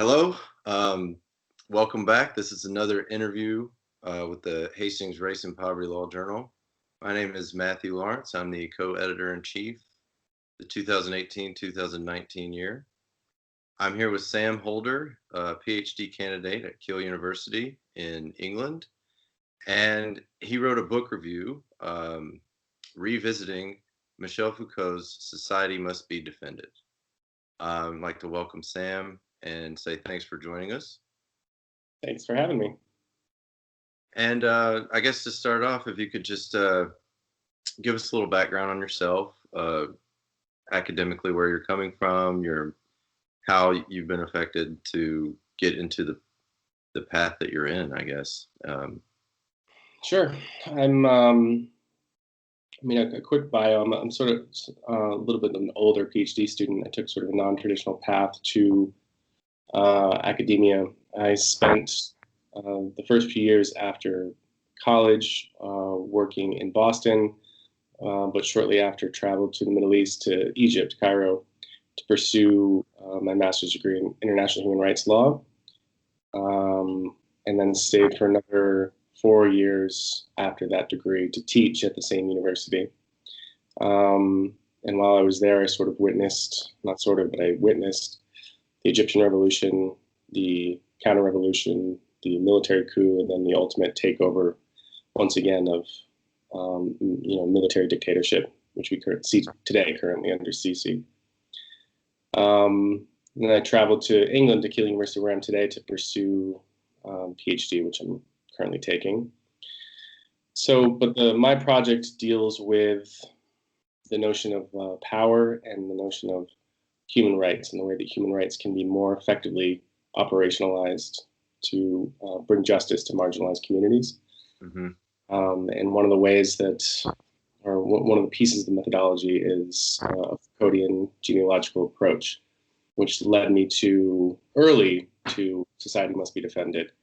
Hello. Welcome back. This is another interview with the Hastings Race and Poverty Law Journal. My name is Matthew Lawrence. I'm the co-editor-in-chief, the 2018-2019 year. I'm here with Sam Holder, a PhD candidate at Keele University in England, and he wrote a book review revisiting Michel Foucault's Society Must Be Defended. I'd like to welcome Sam and say thanks for joining us. Thanks for having me. And I guess to start off, if you could just give us a little background on yourself, academically, where you're coming from, how you've been affected to get into the path that you're in, I guess. Sure. I'm, a quick bio. I'm sort of a little bit of an older PhD student. I took sort of a non-traditional path to academia. I spent the first few years after college working in Boston, but shortly after traveled to the Middle East, to Egypt, Cairo, to pursue my master's degree in international human rights law, and then stayed for another 4 years after that degree to teach at the same university. And while I was there, I sort of witnessed, not sort of, but I witnessed the Egyptian Revolution, the counter-revolution, the military coup, and then the ultimate takeover, once again, of military dictatorship, which we see today currently under Sisi. Then I traveled to England, to Keele University, where I am today, to pursue PhD, which I'm currently taking. But my project deals with the notion of power and the notion of human rights, and the way that human rights can be more effectively operationalized to bring justice to marginalized communities. Mm-hmm. And one of the ways that, or one of the pieces of the methodology is a Foucauldian genealogical approach, which led me to Society Must Be Defended,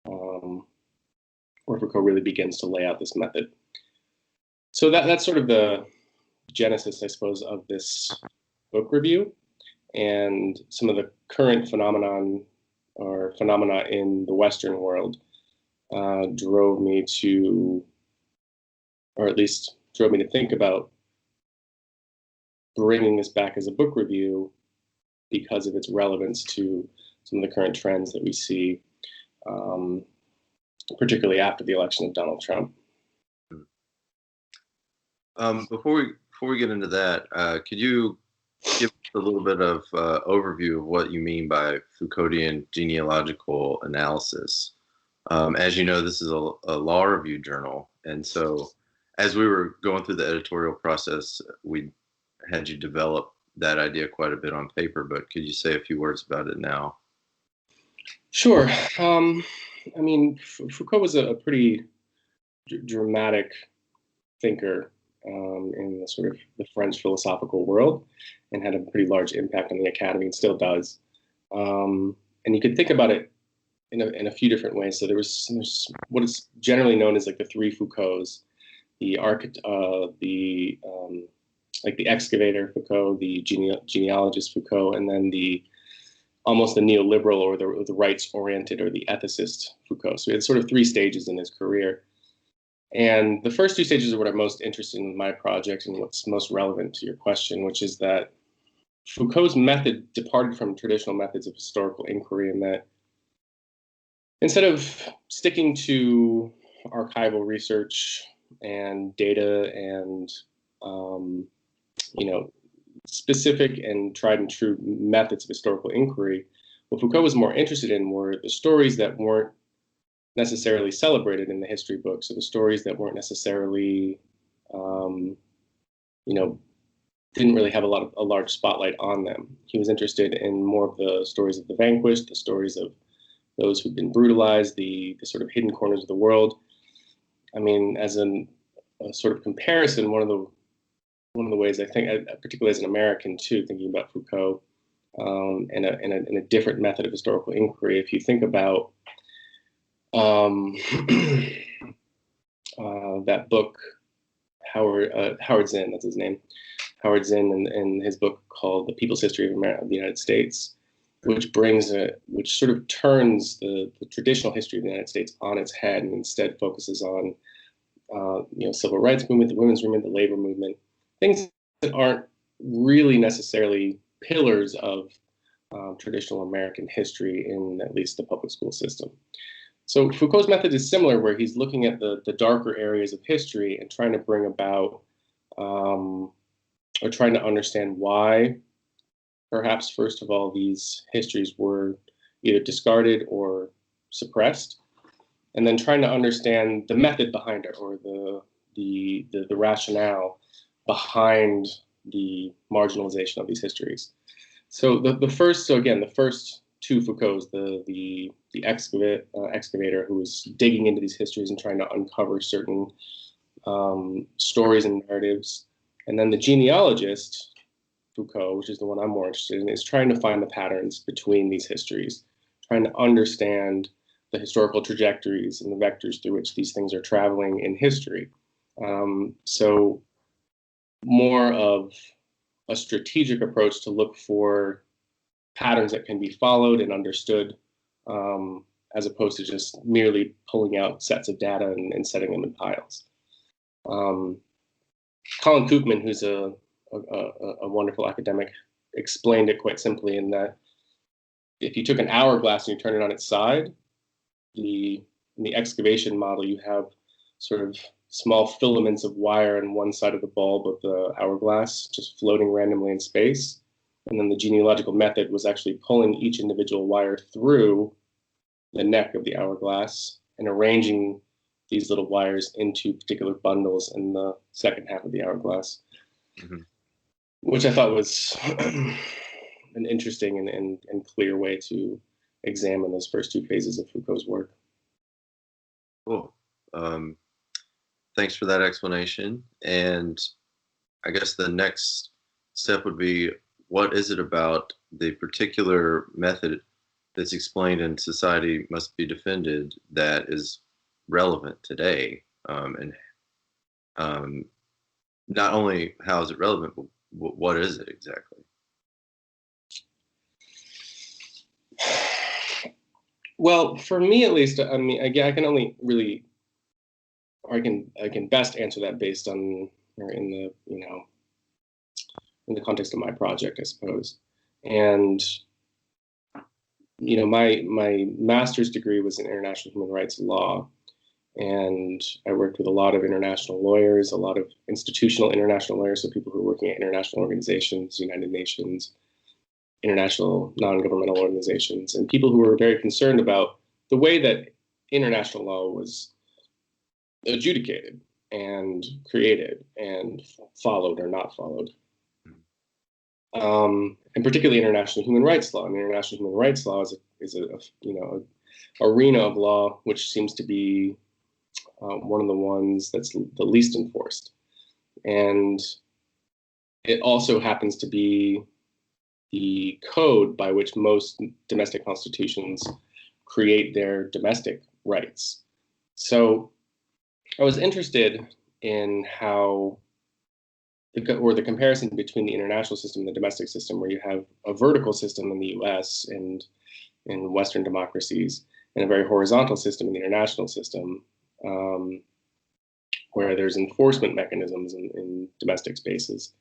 where Foucault really begins to lay out this method. So that's sort of the genesis, I suppose, of this book review. And some of the current phenomena in the Western world drove me to think about bringing this back as a book review because of its relevance to some of the current trends that we see, particularly after the election of Donald Trump. Before we get into that, could you give a little bit of overview of what you mean by Foucauldian genealogical analysis? As you know, this is a law review journal, and so as we were going through the editorial process, we had you develop that idea quite a bit on paper, but could you say a few words about it now? Sure. Foucault was a pretty dramatic thinker in the sort of the French philosophical world, and had a pretty large impact on the academy, and still does. And you could think about it in a few different ways. So there's what is generally known as like the three Foucaults: the excavator Foucault, the genealogist Foucault, and then almost the neoliberal or the rights-oriented or the ethicist Foucault. So he had sort of three stages in his career. And the first two stages are what I'm most interested in my project and what's most relevant to your question, which is that Foucault's method departed from traditional methods of historical inquiry, in that instead of sticking to archival research and data and specific and tried and true methods of historical inquiry, what Foucault was more interested in were the stories that weren't necessarily celebrated in the history books, or the stories that weren't necessarily, didn't really have a large spotlight on them. He was interested in more of the stories of the vanquished, the stories of those who've been brutalized, the sort of hidden corners of the world. I mean, as a sort of comparison, one of the ways I think, particularly as an American too, thinking about Foucault in a different method of historical inquiry, if you think about that book, Howard Zinn, that's his name, Howard Zinn, in his book called The People's History of the United States, which sort of turns the traditional history of the United States on its head and instead focuses on civil rights movement, the women's movement, the labor movement, things that aren't really necessarily pillars of traditional American history in at least the public school system. So Foucault's method is similar, where he's looking at the darker areas of history and trying to bring about or trying to understand why, perhaps first of all, these histories were either discarded or suppressed, and then trying to understand the method behind it, or the rationale behind the marginalization of these histories. So the first two Foucaults, the excavator who was digging into these histories and trying to uncover certain stories and narratives, and then the genealogist Foucault, which is the one I'm more interested in, is trying to find the patterns between these histories, trying to understand the historical trajectories and the vectors through which these things are traveling in history. So more of a strategic approach to look for patterns that can be followed and understood, as opposed to just merely pulling out sets of data and setting them in piles. Colin Koopman, who's a wonderful academic, explained it quite simply in that if you took an hourglass and you turn it on its side, in the excavation model, you have sort of small filaments of wire on one side of the bulb of the hourglass, just floating randomly in space. And then the genealogical method was actually pulling each individual wire through the neck of the hourglass and arranging these little wires into particular bundles in the second half of the hourglass, which I thought was an interesting and clear way to examine those first two phases of Foucault's work. Cool. Thanks for that explanation. And I guess the next step would be, what is it about the particular method that's explained in Society Must Be Defended that is relevant today? And not only how is it relevant, but what is it exactly? Well, for me at least, I mean, again, I can only really, or I can best answer that based on, or in the, in the context of my project, I suppose. And my master's degree was in international human rights law, and I worked with a lot of international lawyers, a lot of institutional international lawyers, so people who are working at international organizations, United Nations, international non-governmental organizations, and people who were very concerned about the way that international law was adjudicated and created and followed or not followed. And particularly international human rights law. And international human rights law is a arena of law which seems to be one of the ones that's the least enforced. And it also happens to be the code by which most domestic constitutions create their domestic rights. So I was interested in how the comparison between the international system and the domestic system, where you have a vertical system in the US and in Western democracies, and a very horizontal system in the international system, where there's enforcement mechanisms in domestic spaces,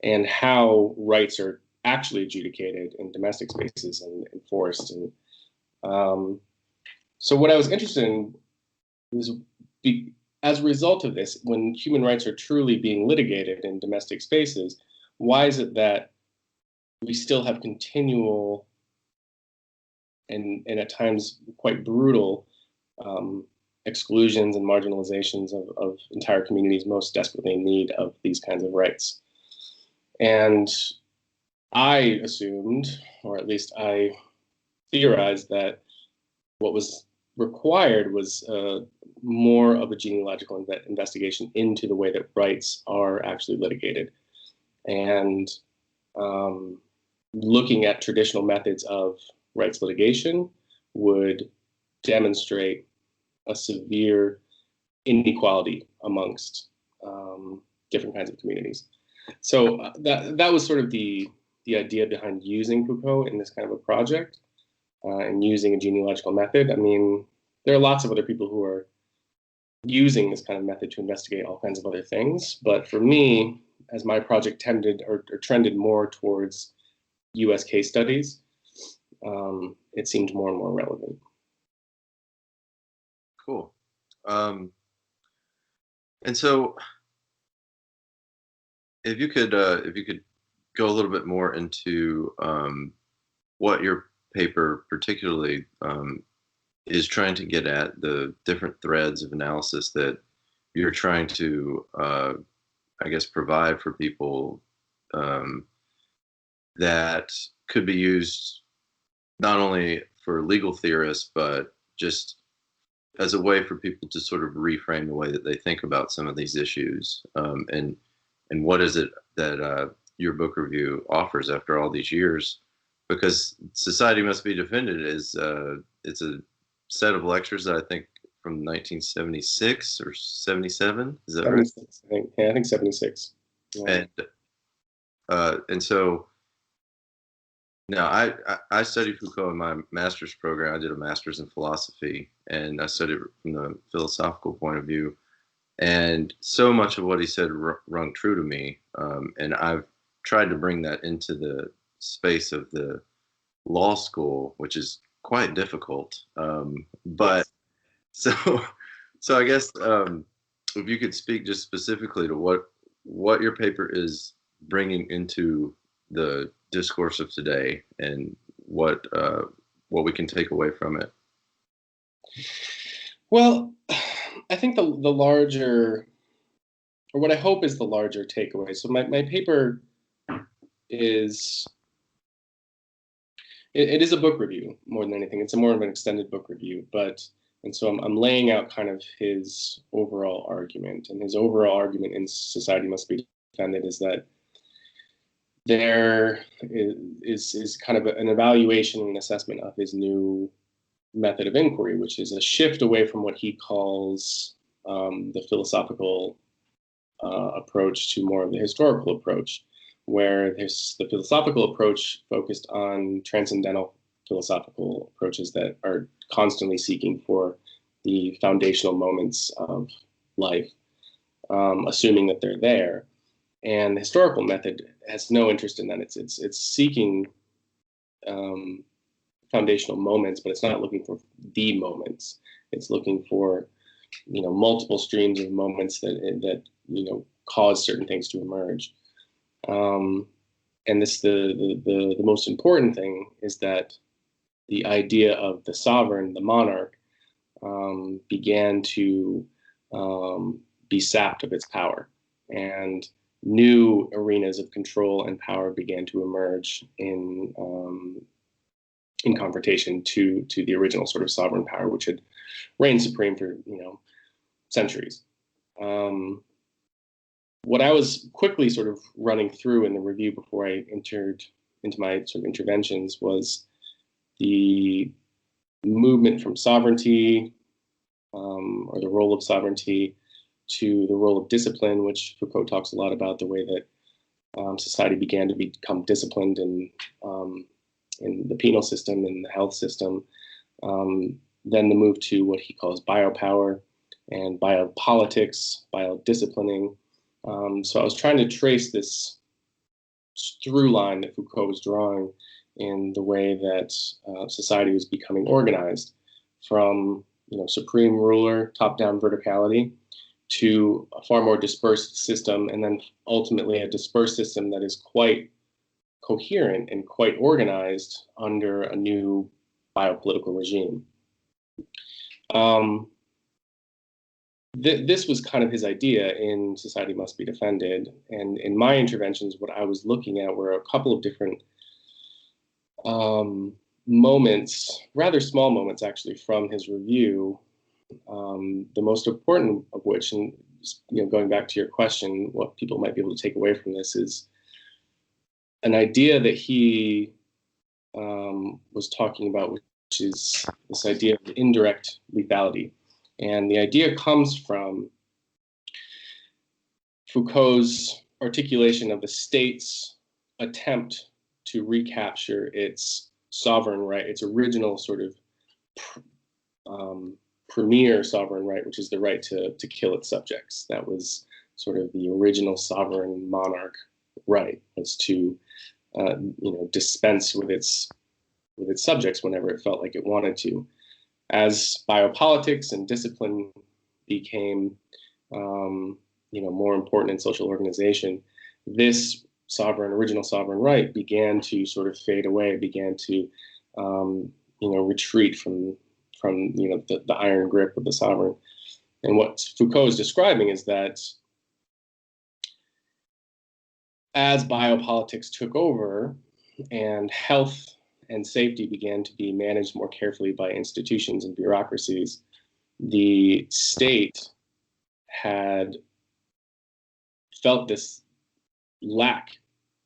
and how rights are actually adjudicated in domestic spaces and enforced. And so what I was interested in was, as a result of this, when human rights are truly being litigated in domestic spaces, why is it that we still have continual and at times quite brutal exclusions and marginalizations of entire communities most desperately in need of these kinds of rights? And I assumed, or at least I theorized, that what was required was more of a genealogical investigation into the way that rights are actually litigated, and looking at traditional methods of rights litigation would demonstrate a severe inequality amongst different kinds of communities. So that was sort of the the idea behind using Foucault in this kind of a project and using a genealogical method. I mean, there are lots of other people who are using this kind of method to investigate all kinds of other things. But for me, as my project tended or trended more towards US case studies, it seemed more and more relevant. Cool. And so if you could go a little bit more into what your paper particularly is trying to get at, the different threads of analysis that you're trying to, I guess, provide for people that could be used not only for legal theorists, but just as a way for people to sort of reframe the way that they think about some of these issues. And what is it that your book review offers after all these years? Because Society Must Be Defended is it's a set of lectures that I think from 1976 or 77. Is that 76, right? I think 76. Yeah. And so now I studied Foucault in my master's program. I did a master's in philosophy, and I studied from the philosophical point of view. And so much of what he said rung true to me. And I've tried to bring that into the space of the law school, which is quite difficult. But so I guess if you could speak just specifically to what your paper is bringing into the discourse of today, and what we can take away from it. Well, I think the larger, or what I hope is the larger takeaway. So my paper is, it is a book review more than anything. It's more of an extended book review, and so I'm laying out kind of his overall argument. And his overall argument in Society Must Be Defended is that there is kind of an evaluation and assessment of his new method of inquiry, which is a shift away from what he calls the philosophical approach to more of the historical approach, where there's the philosophical approach focused on transcendental philosophical approaches that are constantly seeking for the foundational moments of life, assuming that they're there. And the historical method has no interest in that. It's seeking foundational moments, but it's not looking for the moments. It's looking for, multiple streams of moments that cause certain things to emerge. And this the most important thing is that the idea of the sovereign, the monarch, began to be sapped of its power, and new arenas of control and power began to emerge in confrontation to the original sort of sovereign power, which had reigned supreme for centuries. What I was quickly sort of running through in the review before I entered into my sort of interventions was the movement from sovereignty, or the role of sovereignty, to the role of discipline, which Foucault talks a lot about, the way that society began to become disciplined in the penal system, in the health system. Then the move to what he calls biopower and biopolitics, biodisciplining. So I was trying to trace this through line that Foucault was drawing in the way that society was becoming organized, from supreme ruler, top-down verticality, to a far more dispersed system, and then ultimately a dispersed system that is quite coherent and quite organized under a new biopolitical regime. This was kind of his idea in Society Must Be Defended, and in my interventions, what I was looking at were a couple of different moments, rather small moments actually, from his review. The most important of which, and going back to your question, what people might be able to take away from this is an idea that he was talking about, which is this idea of indirect lethality. And the idea comes from Foucault's articulation of the state's attempt to recapture its sovereign right, its original sort of premier sovereign right, which is the right to kill its subjects. That was sort of the original sovereign monarch right, was to dispense with its subjects whenever it felt like it wanted to. As biopolitics and discipline became more important in social organization, this original sovereign right began to sort of fade away, began to retreat from the iron grip of the sovereign. And what Foucault is describing is that as biopolitics took over and health and safety began to be managed more carefully by institutions and bureaucracies, the state had felt this lack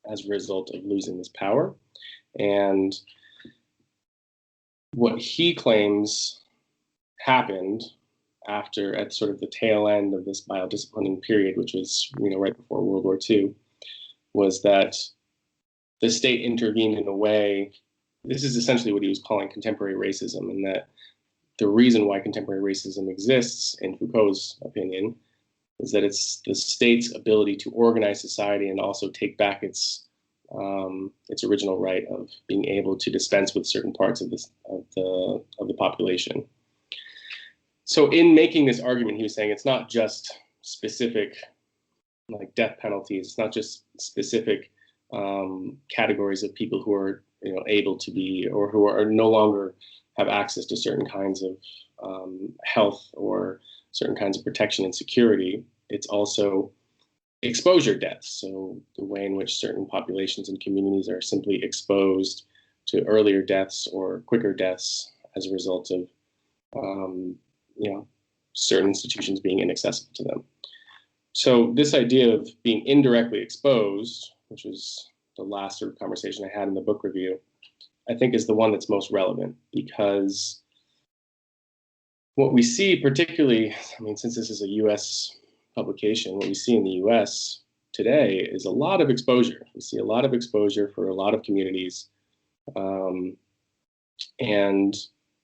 as a result of losing this power. And what he claims happened at sort of the tail end of this biodisciplining period, which was right before World War II, was that the state intervened in a way. This is essentially what he was calling contemporary racism, and that the reason why contemporary racism exists, in Foucault's opinion, is that it's the state's ability to organize society and also take back its original right of being able to dispense with certain parts of the population. So in making this argument, he was saying it's not just specific like death penalties, it's not just specific categories of people who are able to be, or who are no longer have access to certain kinds of health or certain kinds of protection and security. It's also exposure deaths. So the way in which certain populations and communities are simply exposed to earlier deaths or quicker deaths as a result of certain institutions being inaccessible to them. So this idea of being indirectly exposed, which was the last sort of conversation I had in the book review, I think is the one that's most relevant, because what we see, particularly, since this is a US publication, what we see in the US today is a lot of exposure. We see a lot of exposure for a lot of communities. And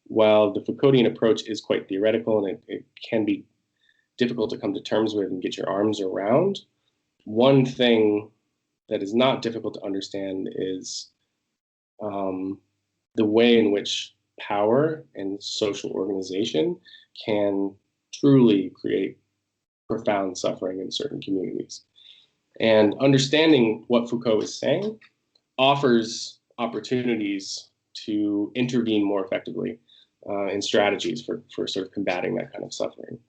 while the Foucauldian approach is quite theoretical and it can be difficult to come to terms with and get your arms around, one thing that is not difficult to understand is the way in which power and social organization can truly create profound suffering in certain communities. And understanding what Foucault is saying offers opportunities to intervene more effectively in strategies for sort of combating that kind of suffering,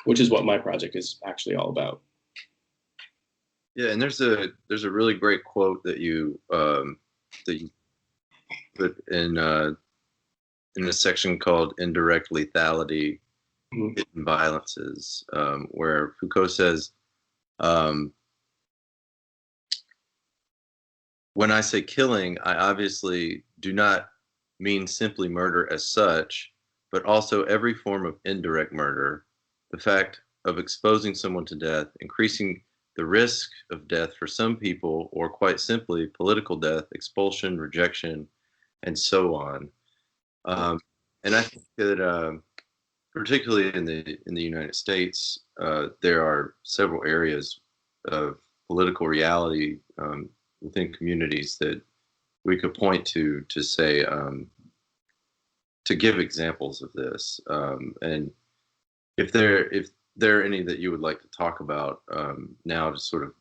which is what my project is actually all about. Yeah, and there's a really great quote that you put in a section called "Indirect Lethality, Hidden Violences," where Foucault says, "When I say killing, I obviously do not mean simply murder as such, but also every form of indirect murder, the fact of exposing someone to death, increasing the risk of death for some people, or quite simply political death, expulsion, rejection, and so on." And I think that particularly in the United States, there are several areas of political reality within communities that we could point to say to give examples of this. And if there are any that you would like to talk about now, to sort of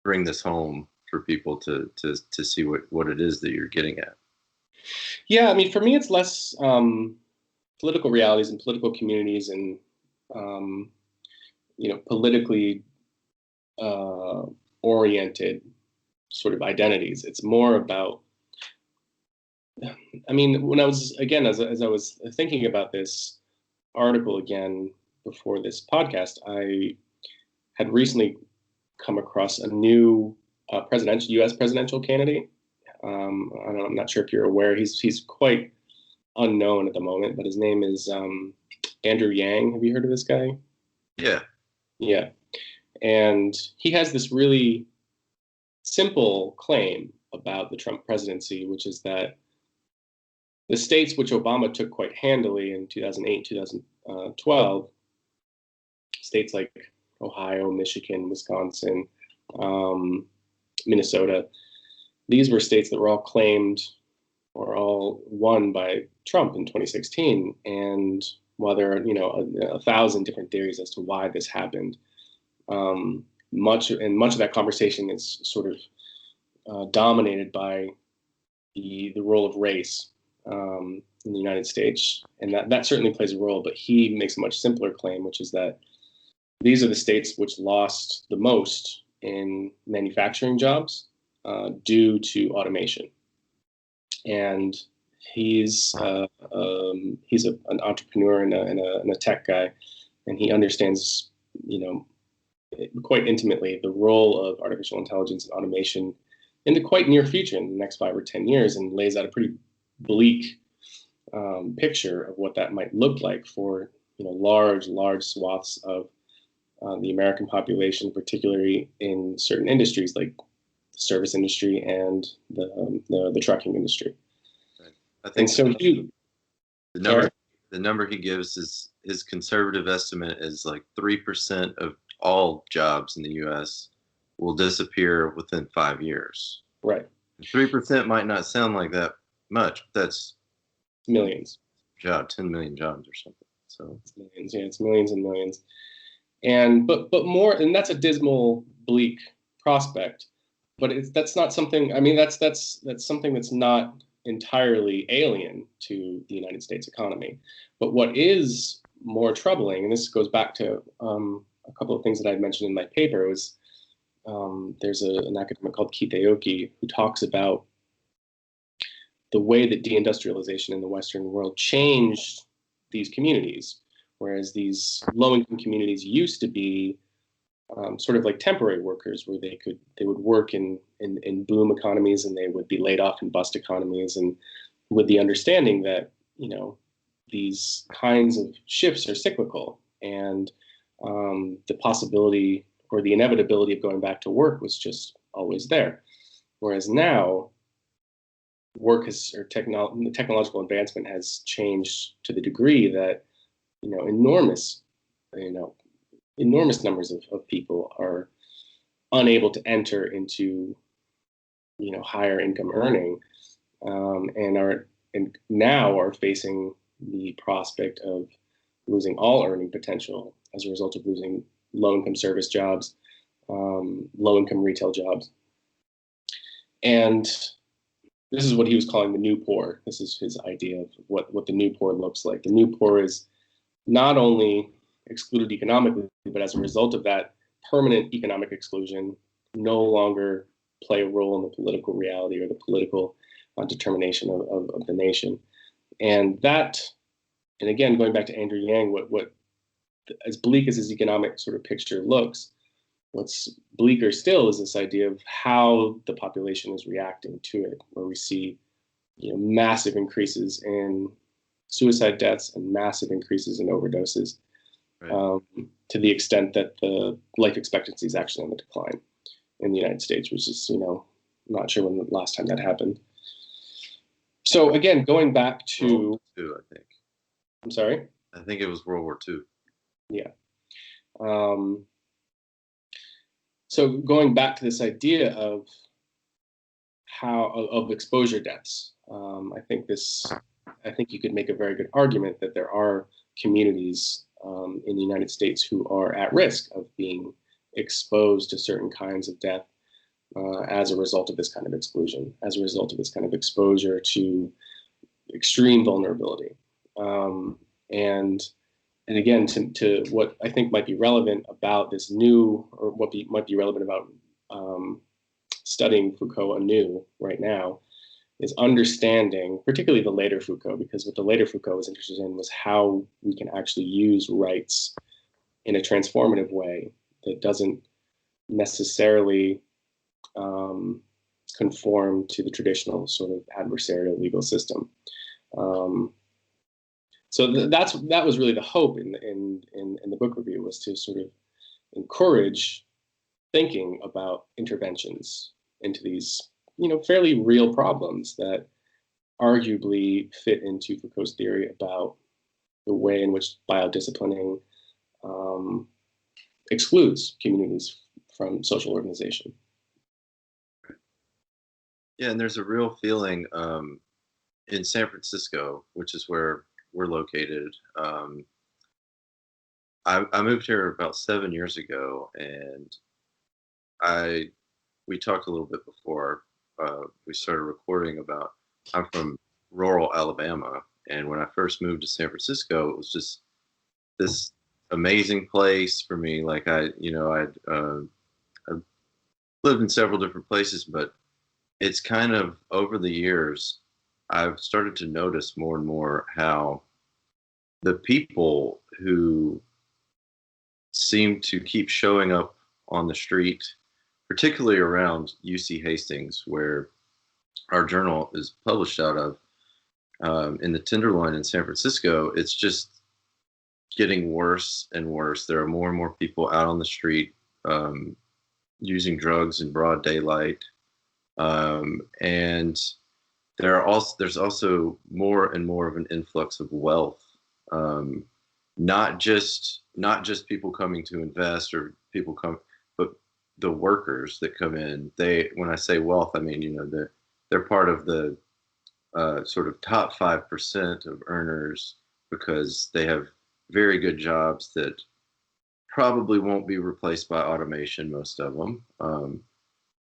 bring this home for people to see what it is that you're getting at. Yeah, for me, it's less political realities and political communities and politically oriented sort of identities. It's more about, when I was, again, as I was thinking about this article again before this podcast, I had recently come across a new U.S. presidential candidate. I'm not sure if you're aware. He's quite unknown at the moment, but his name is Andrew Yang. Have you heard of this guy? Yeah. Yeah. And he has this really simple claim, about the Trump presidency, which is that the states which Obama took quite handily in 2008, 2012, states like Ohio, Michigan, Wisconsin, um, Minnesota, these were states that were all claimed or all won by Trump in 2016. And while there are, a thousand different theories as to why this happened, much of that conversation is sort of dominated by the role of race in the United States, and that certainly plays a role. But he makes a much simpler claim, which is that these are the states which lost the most in manufacturing jobs due to automation. And he's an entrepreneur and a tech guy, and he understands, quite intimately the role of artificial intelligence and automation in the quite near future, in the next 5 or 10 years, and lays out a pretty bleak picture of what that might look like for large swaths of the American population, particularly in certain industries like the service industry and the trucking industry. I think And so the number he gives is his conservative estimate is like 3% of all jobs in the U.S. will disappear within 5 years. Right. 3% might not sound like that much, but that's millions. 10 million jobs or something. So it's millions, yeah, it's millions and millions. And but more, and that's a dismal, bleak prospect. But that's not something. I mean, that's something that's not entirely alien to the United States economy. But what is more troubling, and this goes back to a couple of things that I mentioned in my paper, was there's an academic called Kitaoki who talks about the way that deindustrialization in the Western world changed these communities, whereas these low-income communities used to be sort of like temporary workers, where they would work in boom economies, and they would be laid off in bust economies, and with the understanding that these kinds of shifts are cyclical, and the possibility or the inevitability of going back to work was just always there. Whereas now, technological advancement has changed to the degree that enormous numbers of people are unable to enter into higher income earning, and now are facing the prospect of losing all earning potential as a result of losing low-income service jobs, low-income retail jobs. And this is what he was calling the new poor. This is his idea of what the new poor looks like. The new poor is not only excluded economically, but as a result of that permanent economic exclusion, no longer play a role in the political reality or the political determination of the nation. And again, going back to Andrew Yang, what as bleak as his economic sort of picture looks, what's bleaker still is this idea of how the population is reacting to it, where we see massive increases in suicide deaths and massive increases in overdoses, right. To the extent that the life expectancy is actually on the decline in the United States, which is, not sure when the last time that happened. So again, going back to World War II, I think. I'm sorry? I think it was World War II. Yeah. So going back to this idea of of exposure deaths, I think you could make a very good argument that there are communities in the United States who are at risk of being exposed to certain kinds of death as a result of this kind of exclusion, as a result of this kind of exposure to extreme vulnerability. And again, to what I think might be relevant about this new, or might be relevant about studying Foucault anew right now, is understanding, particularly the later Foucault, because what the later Foucault was interested in was how we can actually use rights in a transformative way that doesn't necessarily conform to the traditional sort of adversarial legal system. So that was really the hope in the book review, was to sort of encourage thinking about interventions into these fairly real problems that arguably fit into Foucault's theory about the way in which biodisciplining um, excludes communities from social organization. Yeah, and there's a real feeling in San Francisco, which is where we're located. I moved here about 7 years ago, and I we talked a little bit before we started recording about I'm from rural Alabama, and when I first moved to San Francisco, it was just this amazing place for me. Like I've lived in several different places, but it's kind of over the years I've started to notice more and more how the people who seem to keep showing up on the street, particularly around UC Hastings, where our journal is published out of, in the Tenderloin in San Francisco, it's just getting worse and worse. There are more and more people out on the street using drugs in broad daylight, and there's also more and more of an influx of wealth. Um, not just people coming to invest or people come, but the workers that come in. When I say wealth, I mean they're part of the sort of top 5% of earners because they have very good jobs that probably won't be replaced by automation, most of them.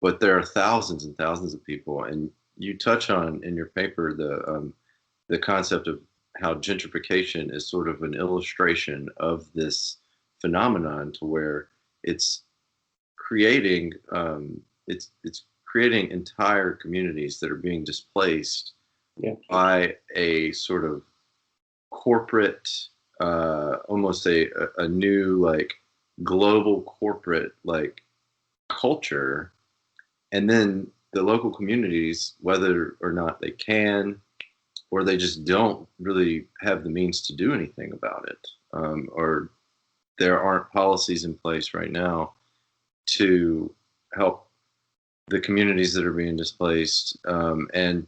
But there are thousands and thousands of people, and you touch on in your paper the concept of how gentrification is sort of an illustration of this phenomenon, to where it's creating it's creating entire communities that are being displaced Yeah. by a sort of corporate, almost a new like global corporate like culture, and then the local communities, whether or not they can or they just don't really have the means to do anything about it, or there aren't policies in place right now to help the communities that are being displaced. And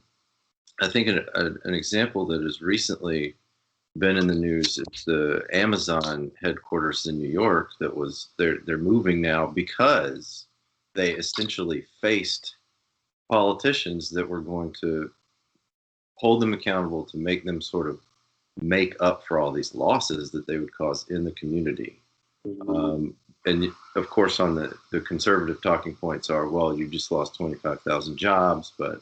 I think an example that has recently been in the news is the Amazon headquarters in New York. They're moving now because they essentially faced politicians that were going to hold them accountable to make them sort of make up for all these losses that they would cause in the community. And of course, on the conservative talking points are, well, you just lost 25,000 jobs, but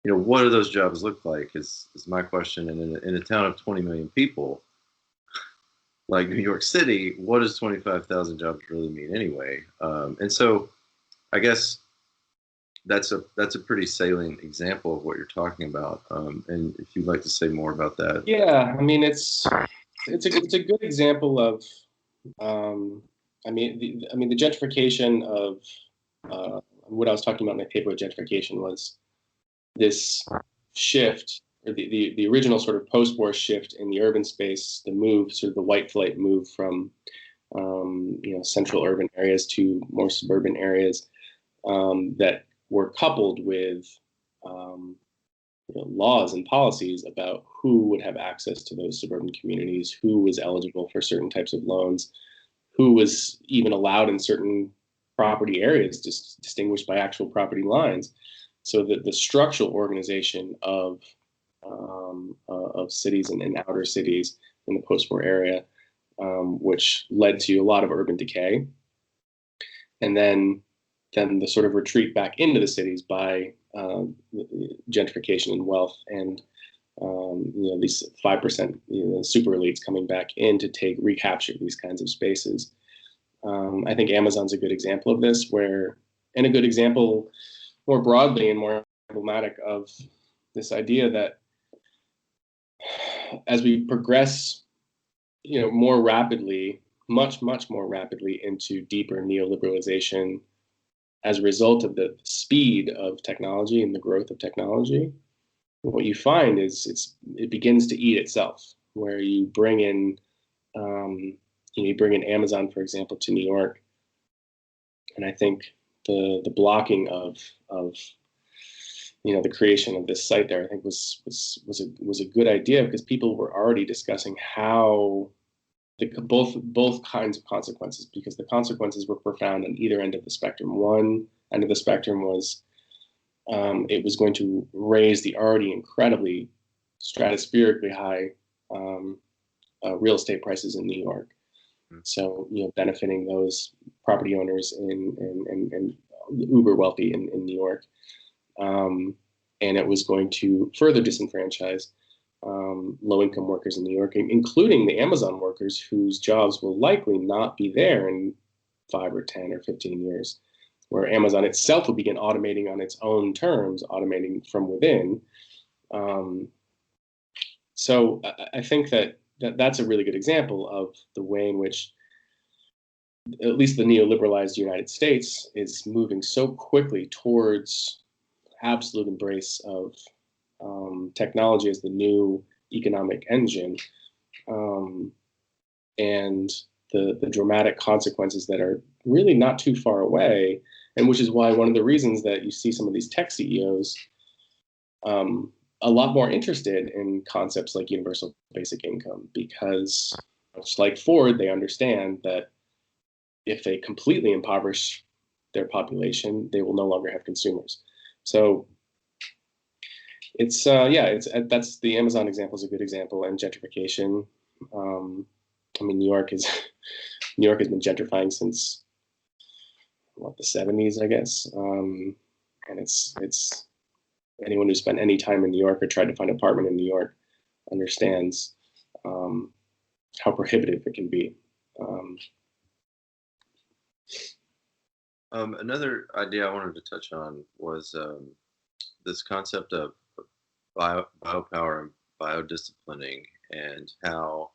what do those jobs look like is my question. And in a town of 20 million people, like New York City, what does 25,000 jobs really mean anyway? And so I guess that's a pretty salient example of what you're talking about. And if you'd like to say more about that. Yeah, I mean it's a good example of the gentrification of what I was talking about in my paper with gentrification was this shift, or the original sort of post-war shift in the urban space, the move, sort of the white flight move from central urban areas to more suburban areas, that were coupled with laws and policies about who would have access to those suburban communities, who was eligible for certain types of loans, who was even allowed in certain property areas distinguished by actual property lines. So that the structural organization of cities and outer cities in the post-war area, which led to a lot of urban decay, and then the sort of retreat back into the cities by gentrification and wealth, and these 5% super elites coming back in to recapture these kinds of spaces. I think Amazon's a good example of this, and a good example more broadly and more emblematic of this idea that as we progress, more rapidly, much more rapidly into deeper neoliberalization, as a result of the speed of technology and the growth of technology, what you find is it begins to eat itself. Where you bring in, Amazon, for example, to New York, and I think the blocking of the creation of this site there, I think was a good idea, because people were already discussing how both kinds of consequences, because the consequences were profound on either end of the spectrum. One end of the spectrum was it was going to raise the already incredibly stratospherically high real estate prices in New York. So, benefiting those property owners and uber wealthy in New York. And it was going to further disenfranchise low-income workers in New York, including the Amazon workers, whose jobs will likely not be there in 5 or 10 or 15 years, where Amazon itself will begin automating on its own terms, automating from within. So I think that's a really good example of the way in which at least the neoliberalized United States is moving so quickly towards absolute embrace of technology as the new economic engine, and the dramatic consequences that are really not too far away, and which is why one of the reasons that you see some of these tech CEOs a lot more interested in concepts like universal basic income, because much like Ford, they understand that if they completely impoverish their population, they will no longer have consumers. So it's that's the Amazon example is a good example, and gentrification. I mean, New York has been gentrifying since the 70s, I guess, and it's anyone who spent any time in New York or tried to find an apartment in New York understands how prohibitive it can be. Another idea I wanted to touch on was this concept of biopower and biodisciplining, and how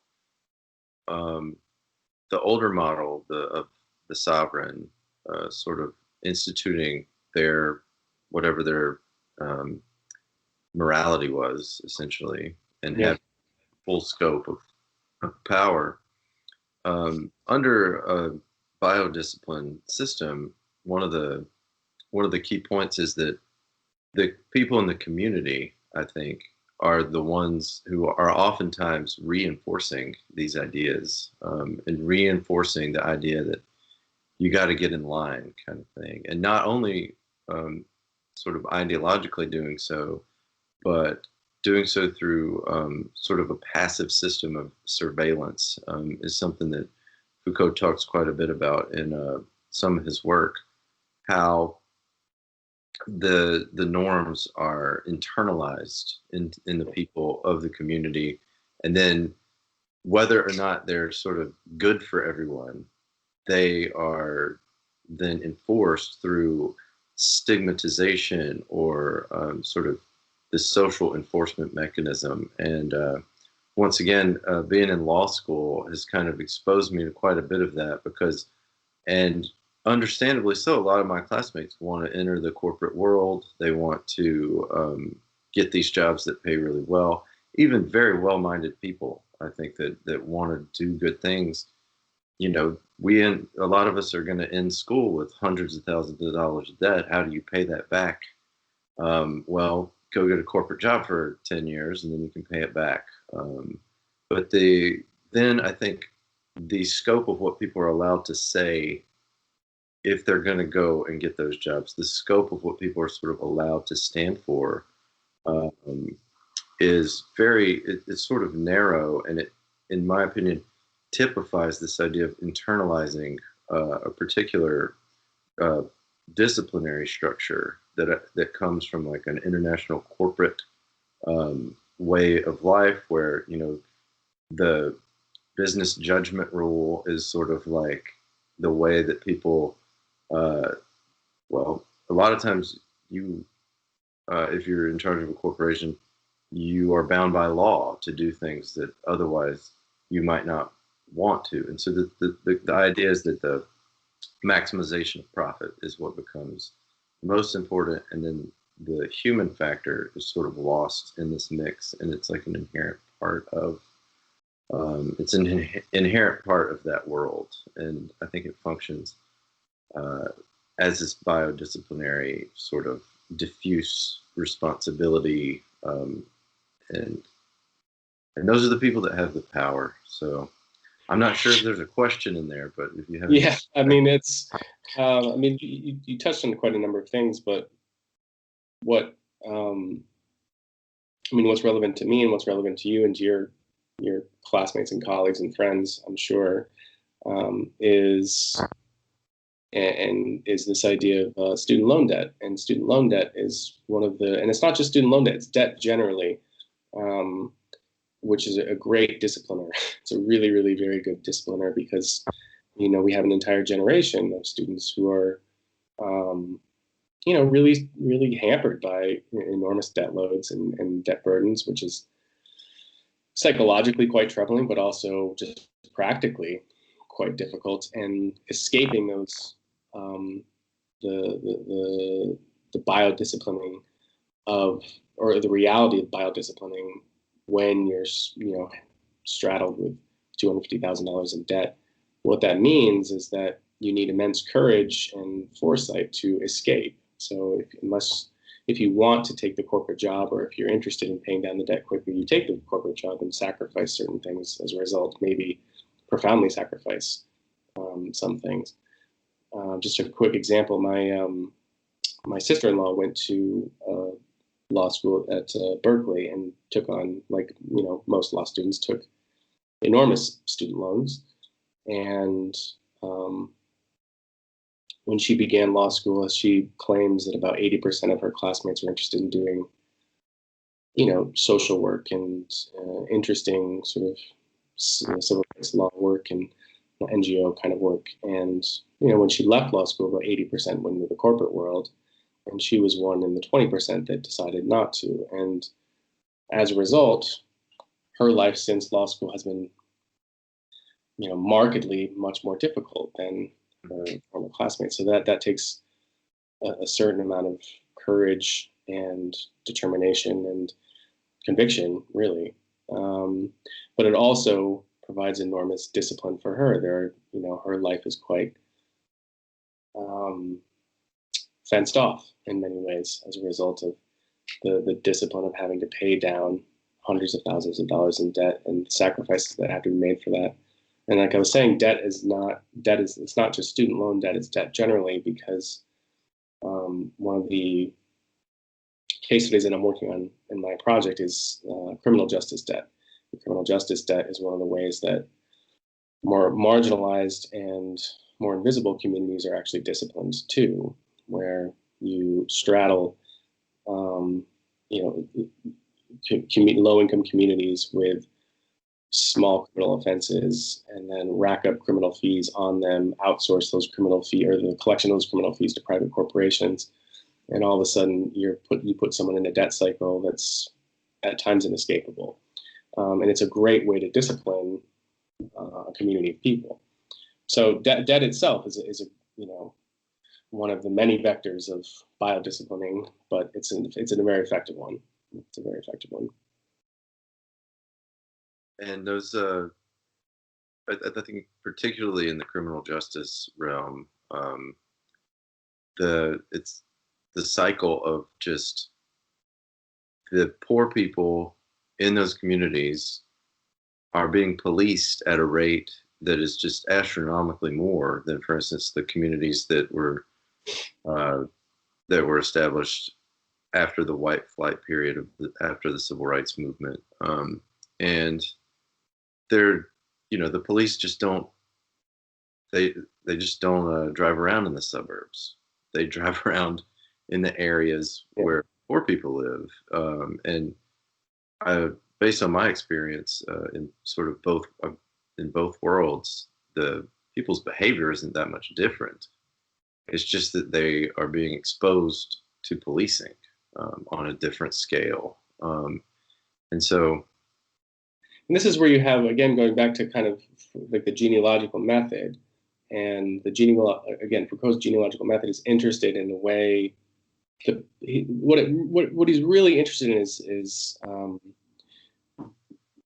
the older model of the sovereign sort of instituting whatever their morality was, essentially, and Yeah. have full scope of power under a biodiscipline system. One of the key points is that the people in the community, I think, are the ones who are oftentimes reinforcing these ideas, and reinforcing the idea that you got to get in line, kind of thing. And not only sort of ideologically doing so, but doing so through sort of a passive system of surveillance, is something that Foucault talks quite a bit about in some of his work. How the norms are internalized in the people of the community, and then whether or not they're sort of good for everyone, they are then enforced through stigmatization or sort of the social enforcement mechanism. And once again, being in law school has kind of exposed me to quite a bit of that, because, and understandably so, a lot of my classmates want to enter the corporate world. They want to get these jobs that pay really well. Even very well-minded people, I think, that want to do good things. A lot of us are going to end school with hundreds of thousands of dollars of debt. How do you pay that back? Well, go get a corporate job for 10 years and then you can pay it back. But then I think the scope of what people are allowed to say, if they're going to go and get those jobs, the scope of what people are sort of allowed to stand for is it's sort of narrow, and it, in my opinion, typifies this idea of internalizing a particular disciplinary structure that comes from like an international corporate way of life, where the business judgment rule is sort of like the way that people well, a lot of times if you're in charge of a corporation, you are bound by law to do things that otherwise you might not want to. And so the idea is that the maximization of profit is what becomes most important, and then the human factor is sort of lost in this mix, and it's like an inherent part of it's an inherent part of that world, and I think it functions as this biodisciplinary sort of diffuse responsibility, and those are the people that have the power. So I'm not sure if there's a question in there, but if you have any. Yeah, I mean, you touched on quite a number of things, but what, what's relevant to me and what's relevant to you and to your classmates and colleagues and friends, I'm sure, is this idea of student loan debt. And student loan debt is and it's not just student loan debt, it's debt generally, which is a great discipliner. It's a really, really very good discipliner because, we have an entire generation of students who are, really, really hampered by enormous debt loads and debt burdens, which is psychologically quite troubling, but also just practically quite difficult. And escaping those, the biodisciplining or the reality of biodisciplining when you're, straddled with $250,000 in debt. What that means is that you need immense courage and foresight to escape. So if you want to take the corporate job, or if you're interested in paying down the debt quicker, you take the corporate job and sacrifice certain things as a result, maybe profoundly sacrifice some things. Just a quick example, my sister-in-law went to law school at Berkeley and took on, like, most law students, took enormous student loans. And when she began law school, she claims that about 80% of her classmates were interested in doing, social work and interesting sort of civil rights law work and NGO kind of work. And, when she left law school, about 80% went into the corporate world. And she was one in the 20% that decided not to. And as a result, her life since law school has been, markedly much more difficult than her former classmates. So that takes a certain amount of courage and determination and conviction, really. But it also provides enormous discipline for her. Her life is quite fenced off in many ways as a result of the discipline of having to pay down hundreds of thousands of dollars in debt and the sacrifices that have to be made for that. And like I was saying, it's not just student loan debt, it's debt generally, because one of the case studies that I'm working on in my project is criminal justice debt. Criminal justice debt is one of the ways that more marginalized and more invisible communities are actually disciplined too, where you straddle, low-income communities with small criminal offenses, and then rack up criminal fees on them, outsource those criminal fees or the collection of those criminal fees to private corporations, and all of a sudden you put someone in a debt cycle that's at times inescapable. And it's a great way to discipline a community of people. So debt itself is one of the many vectors of biodisciplining, but it's a very effective one. It's a very effective one. And those, I think, particularly in the criminal justice realm, it's the cycle of just the poor people in those communities are being policed at a rate that is just astronomically more than, for instance, the communities that were established after the white flight period after the civil rights movement. And the police just don't, they just don't drive around in the suburbs. They drive around in the areas where poor people live. And based on my experience in sort of in both worlds, the people's behavior isn't that much different. It's just that they are being exposed to policing on a different scale. And this is where you have, again, going back to kind of like the genealogical method, and Foucault's genealogical method is interested in the way what he's really interested in is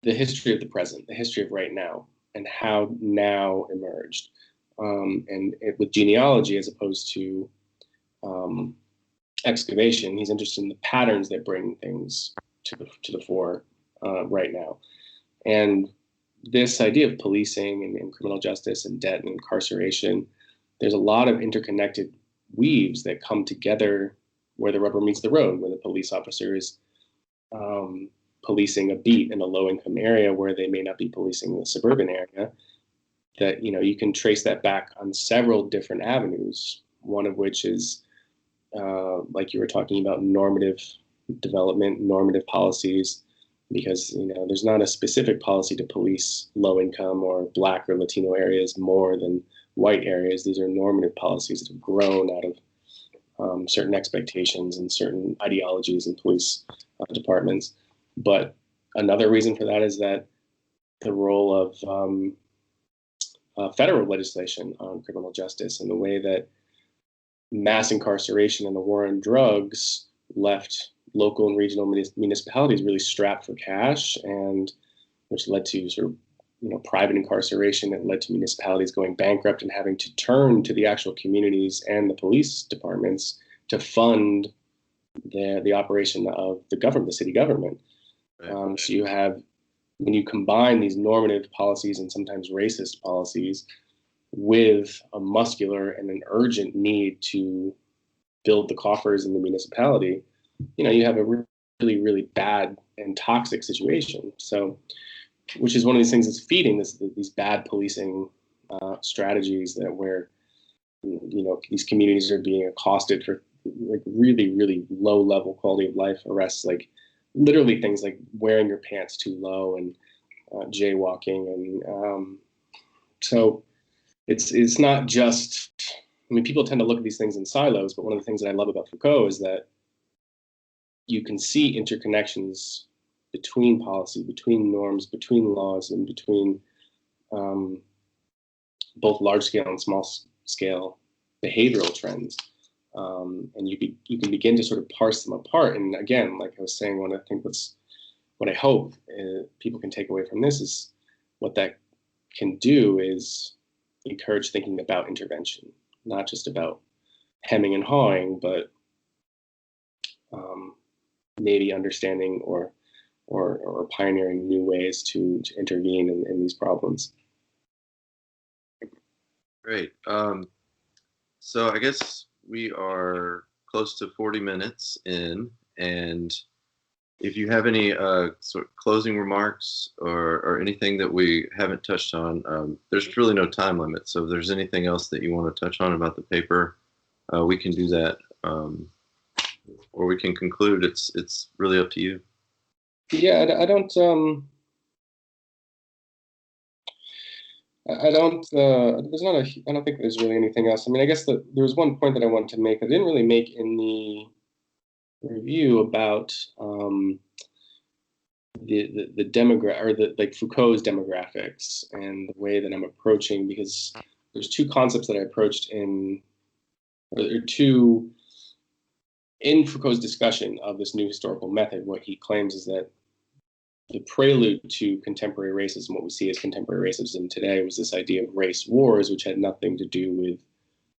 the history of the present, the history of right now, and how now emerged. And with genealogy, as opposed to excavation. He's interested in the patterns that bring things to the fore right now. And this idea of policing and criminal justice and debt and incarceration, there's a lot of interconnected weaves that come together where the rubber meets the road, where the police officer is policing a beat in a low-income area where they may not be policing the suburban area. That you can trace that back on several different avenues. One of which is, like you were talking about, normative development, normative policies, because there's not a specific policy to police low income or Black or Latino areas more than white areas. These are normative policies that have grown out of certain expectations and certain ideologies in police departments. But another reason for that is that the role of federal legislation on criminal justice and the way that mass incarceration and the war on drugs left local and regional municipalities really strapped for cash, and which led to sort of private incarceration. It led to municipalities going bankrupt and having to turn to the actual communities and the police departments to fund the operation of the government, the city government. So you have, when you combine these normative policies and sometimes racist policies with a muscular and an urgent need to build the coffers in the municipality, you have a really, really bad and toxic situation. So, which is one of these things that's feeding these bad policing strategies, that where these communities are being accosted for like really, really low level quality of life arrests, like literally things like wearing your pants too low and jaywalking, and so it's not just. I mean, people tend to look at these things in silos, but one of the things that I love about Foucault is that you can see interconnections between policy, between norms, between laws, and between both large scale and small scale behavioral trends. And you can begin to sort of parse them apart. And again, like I was saying, what I hope people can take away from this is what that can do is encourage thinking about intervention, not just about hemming and hawing, but maybe understanding or pioneering new ways to intervene in these problems. Great. So I guess we are close to 40 minutes in, and if you have any sort of closing remarks or anything that we haven't touched on, there's really no time limit. So if there's anything else that you want to touch on about the paper, we can do that, or we can conclude. It's really up to you. Yeah, I don't. I don't. There's not a. I don't think there's really anything else. I mean, I guess that there was one point that I wanted to make that I didn't really make in the review about the demographic, or the like Foucault's demographics and the way that I'm approaching, because there's two concepts that I approached in, or there are two in Foucault's discussion of this new historical method. What he claims is that the prelude to contemporary racism, what we see as contemporary racism today, was this idea of race wars, which had nothing to do with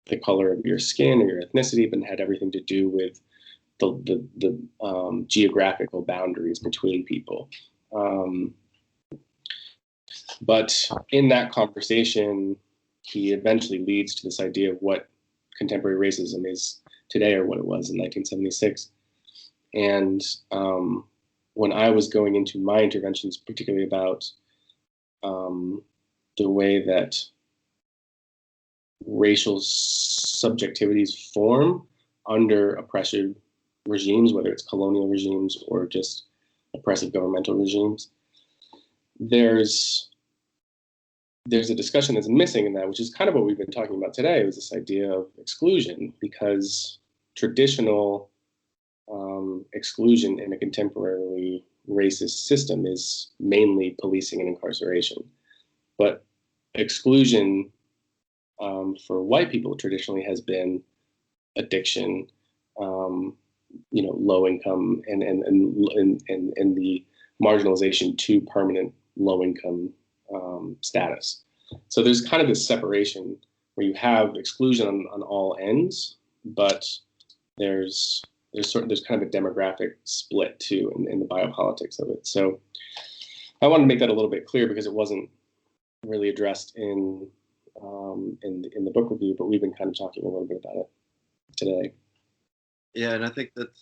the color of your skin or your ethnicity, but had everything to do with the geographical boundaries between people. But in that conversation, he eventually leads to this idea of what contemporary racism is today, or what it was in 1976. And when I was going into my interventions, particularly about the way that racial subjectivities form under oppressive regimes, whether it's colonial regimes or just oppressive governmental regimes, there's a discussion that's missing in that, which is kind of what we've been talking about today, was this idea of exclusion, because traditional exclusion in a contemporarily racist system is mainly policing and incarceration. But exclusion for white people traditionally has been addiction, low income, and the marginalization to permanent low income status. So there's kind of this separation where you have exclusion on all ends, but there's there's kind of a demographic split too in the biopolitics of it. So I wanted to make that a little bit clear because it wasn't really addressed in the book review, but we've been kind of talking a little bit about it today. Yeah, and I think that's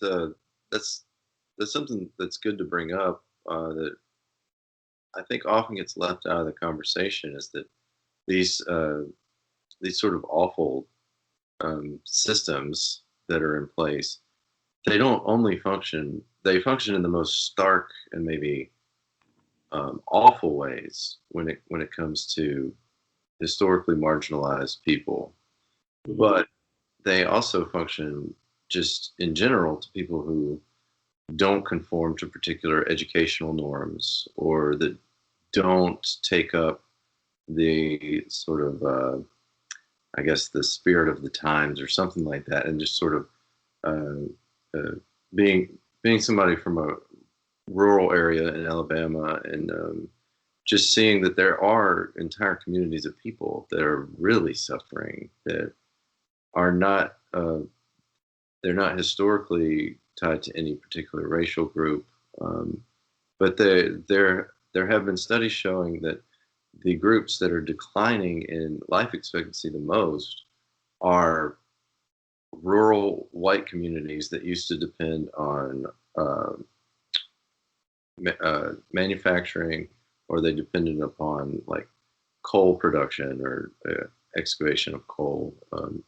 something that's good to bring up. That I think often gets left out of the conversation is that these uh, these sort of awful systems that are in place, they don't only function; they function in the most stark and maybe awful ways when it comes to historically marginalized people. But they also function just in general to people who don't conform to particular educational norms or that don't take up the sort of I guess the spirit of the times or something like that, and just sort of uh, being somebody from a rural area in Alabama, and just seeing that there are entire communities of people that are really suffering, that are not they're not historically tied to any particular racial group, but there have been studies showing that the groups that are declining in life expectancy the most are rural white communities that used to depend on uh, manufacturing, or they depended upon like coal production or excavation of coal,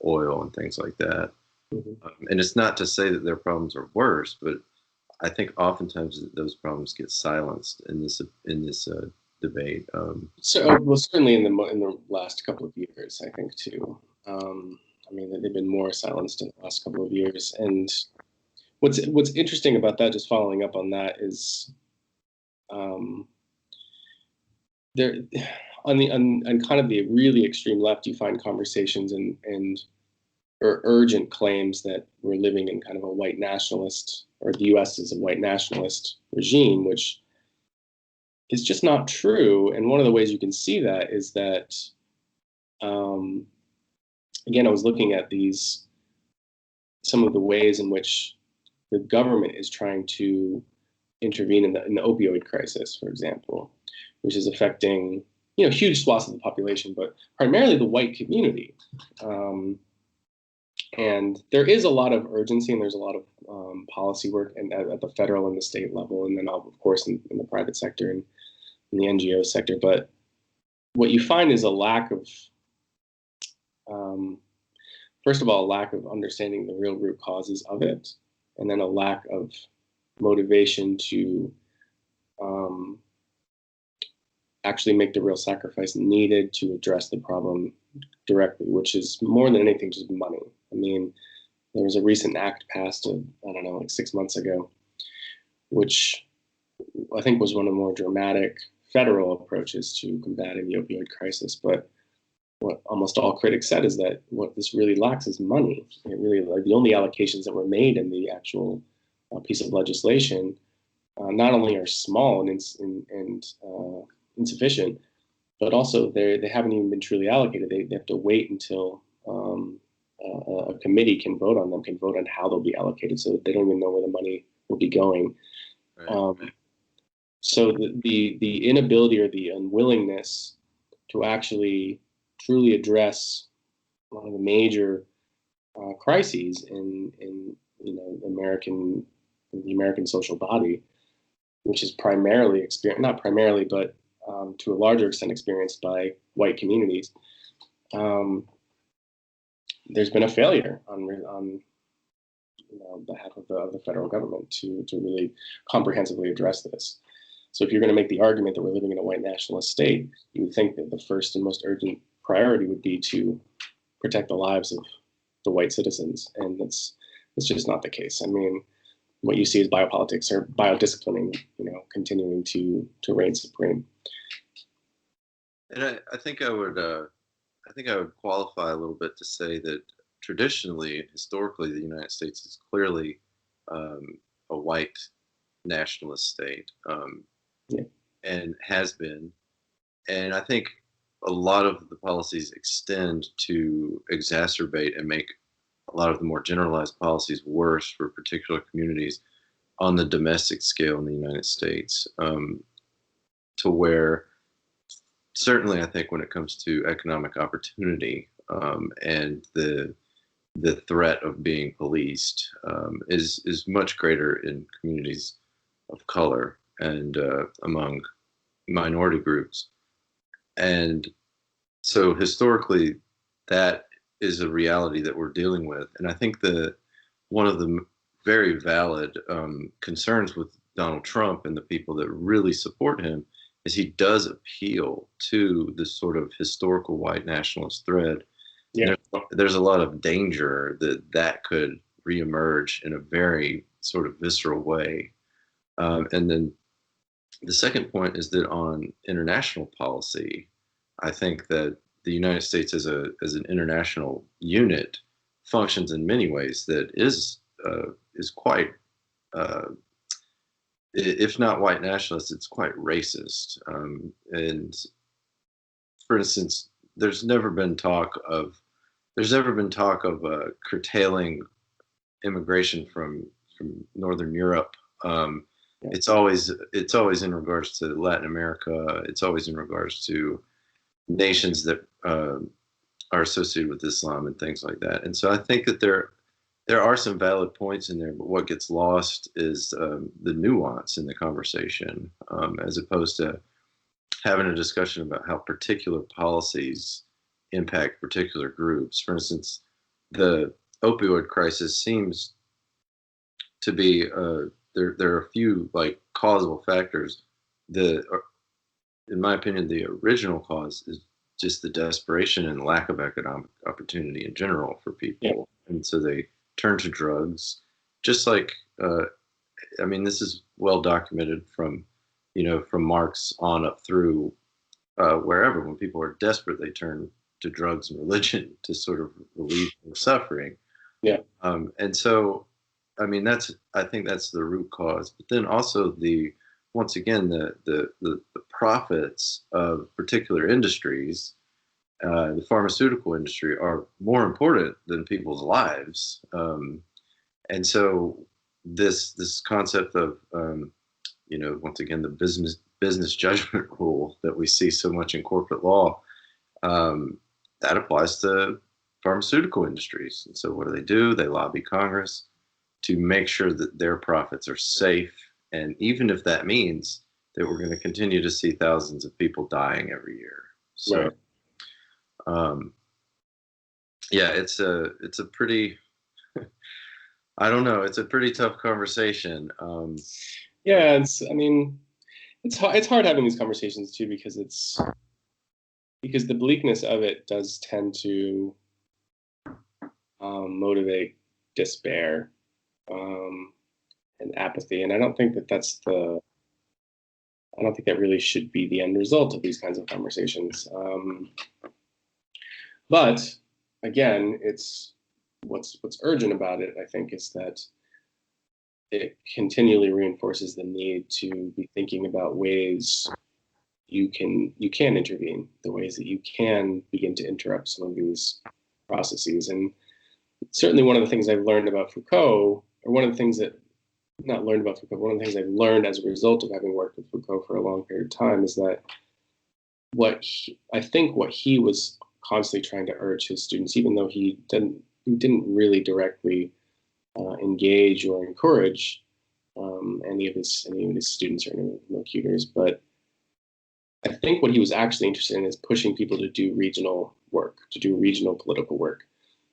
oil, and things like that. And it's not to say that their problems are worse, but I think oftentimes those problems get silenced in this debate. So, well, certainly in the last couple of years, I think too. I mean, they've been more silenced in the last couple of years. And what's interesting about that, just following up on that, is um, there on kind of the really extreme left, you find conversations and or urgent claims that we're living in kind of a white nationalist, or the U.S. is a white nationalist regime, which is just not true. And one of the ways you can see that is that, um, again, I was looking at some of the ways in which the government is trying to intervene in the opioid crisis, for example, which is affecting huge swaths of the population, but primarily the white community. And there is a lot of urgency, and there's a lot of policy work at the federal and the state level, and then of course in the private sector and in the NGO sector. But what you find is a lack of, um, first of all, a lack of understanding the real root causes of it, and then a lack of motivation to um, actually make the real sacrifice needed to address the problem directly, which is more than anything just money. I mean, there was a recent act passed, I don't know, like 6 months ago, which I think was one of the more dramatic federal approaches to combating the opioid crisis. But what almost all critics said is that what this really lacks is money. It really, like, the only allocations that were made in the actual piece of legislation not only are small and insufficient, but also they haven't even been truly allocated. They have to wait until a committee can vote on them, can vote on how they'll be allocated, so they don't even know where the money will be going. Right. So the inability or the unwillingness to actually truly address one of the major crises in the American social body, which is primarily not primarily, but to a larger extent experienced by white communities. There's been a failure on behalf of the federal government to really comprehensively address this. So if you're going to make the argument that we're living in a white nationalist state, you would think that the first and most urgent priority would be to protect the lives of the white citizens, and it's just not the case. I mean, what you see is biopolitics or biodisciplining, continuing to reign supreme. And I think I would qualify a little bit to say that traditionally, historically, the United States is clearly a white nationalist state, yeah. and has been. And I think a lot of the policies extend to exacerbate and make a lot of the more generalized policies worse for particular communities on the domestic scale in the United States, to where certainly I think when it comes to economic opportunity, and the threat of being policed, is much greater in communities of color and among minority groups. And so historically, that is a reality that we're dealing with. And I think that one of the very valid concerns with Donald Trump and the people that really support him is he does appeal to this sort of historical white nationalist thread. Yeah. There's a lot of danger that that could reemerge in a very sort of visceral way. And then the second point is that on international policy, I think that the United States as an international unit functions in many ways that is quite, uh, if not white nationalist, it's quite racist. And for instance, there's never been talk of curtailing immigration from Northern Europe. Yeah. It's always in regards to Latin America. It's always in regards to nations that are associated with Islam and things like that. And so I think that there are some valid points in there, but what gets lost is the nuance in the conversation, as opposed to having a discussion about how particular policies impact particular groups. For instance, the opioid crisis seems to be there are a few like causal factors. In my opinion, the original cause is just the desperation and lack of economic opportunity in general for people, Yeah. and so they turn to drugs. Just like, I mean, this is well documented from, from Marx on up through wherever. When people are desperate, they turn to drugs and religion to sort of relieve their suffering. Yeah. And so, I mean, I think that's the root cause. But then also once again, the profits of particular industries, the pharmaceutical industry, are more important than people's lives. And so this concept of, once again, the business judgment rule that we see so much in corporate law, that applies to pharmaceutical industries. And so what do? They lobby Congress to make sure that their profits are safe. And even if that means that we're going to continue to see thousands of people dying every year. So, Right. Yeah, it's a pretty, I don't know, it's a pretty tough conversation. Yeah. I mean, it's hard having these conversations too, because the bleakness of it does tend to motivate despair, and apathy. And I don't think that really should be the end result of these kinds of conversations. But again, it's what's urgent about it, I think, is that it continually reinforces the need to be thinking about ways you can intervene, the ways that you can begin to interrupt some of these processes. And certainly one of the things I've learned about Foucault, or one of the things that not learned about Foucault, one of the things I've learned as a result of having worked with Foucault for a long period of time, is that what he was constantly trying to urge his students, even though he didn't really directly engage or encourage any of his students or any of his locutors, but I think what he was actually interested in is pushing people to do regional work, to do regional political work.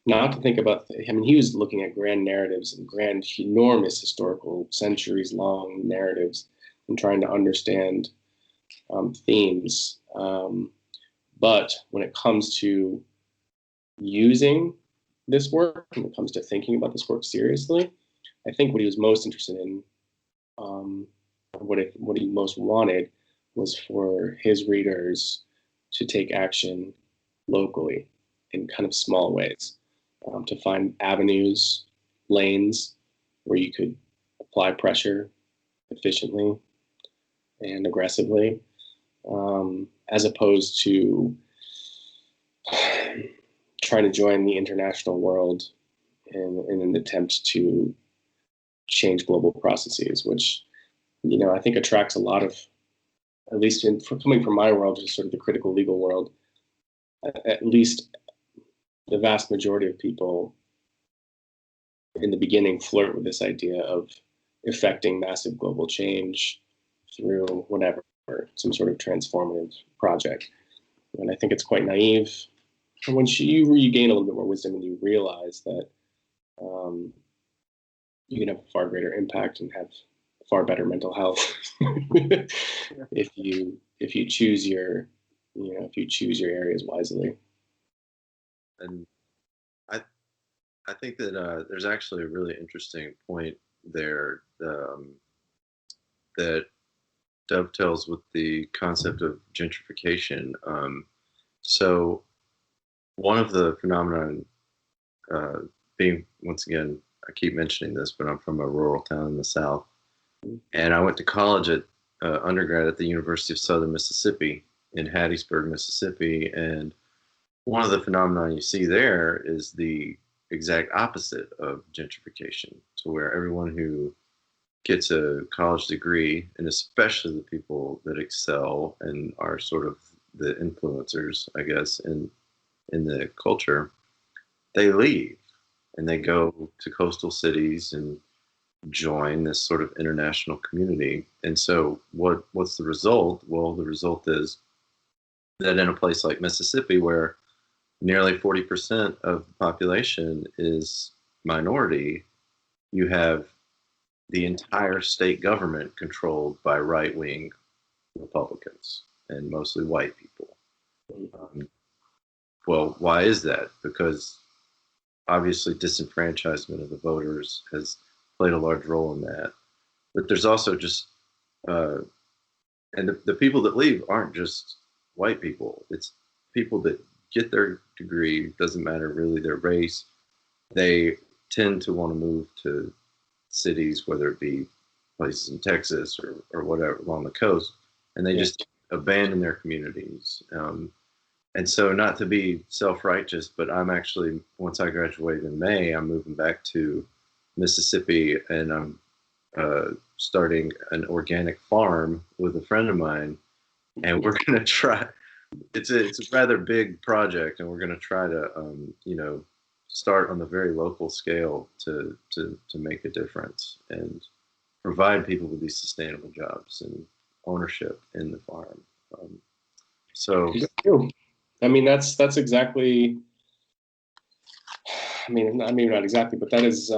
Not to think about, I mean, he was looking at grand narratives and grand, enormous historical, centuries-long narratives, and trying to understand themes. But when it comes to using this work, when it comes to thinking about this work seriously, I think what he was most interested in, what he most wanted, was for his readers to take action locally in kind of small ways, to find avenues, lanes where you could apply pressure efficiently and aggressively, as opposed to trying to join the international world in an attempt to change global processes, which, I think attracts a lot of, at least coming from my world, just sort of the critical legal world, at least the vast majority of people in the beginning flirt with this idea of effecting massive global change through whatever, some sort of transformative project. And I think it's quite naive. And once you gain a little bit more wisdom and you realize that you can have a far greater impact and have far better mental health if you choose your areas wisely. And I think that there's actually a really interesting point there that dovetails with the concept of gentrification. So one of the phenomenon being, once again, I keep mentioning this, but I'm from a rural town in the South, and I went to college at undergrad at the University of Southern Mississippi in Hattiesburg, Mississippi, and one of the phenomena you see there is the exact opposite of gentrification, to where everyone who gets a college degree, and especially the people that excel and are sort of the influencers, I guess, in the culture, they leave and they go to coastal cities and join this sort of international community. And so what's the result? Well, the result is that in a place like Mississippi, where nearly 40% of the population is minority, you have the entire state government controlled by right-wing Republicans and mostly white people. Well, why is that? Because obviously disenfranchisement of the voters has played a large role in that. But there's also just, and the people that leave aren't just white people. It's people that get their degree, doesn't matter really their race. They tend to want to move to cities, whether it be places in Texas or whatever along the coast, and they just abandon their communities. And so, not to be self-righteous, but I'm actually, once I graduate in May, I'm moving back to Mississippi, and I'm starting an organic farm with a friend of mine, and we're going to try. It's a rather big project, and we're going to try to start on the very local scale to make a difference and provide people with these sustainable jobs and ownership in the farm. So, I mean, that's exactly. I mean, not exactly, but that is.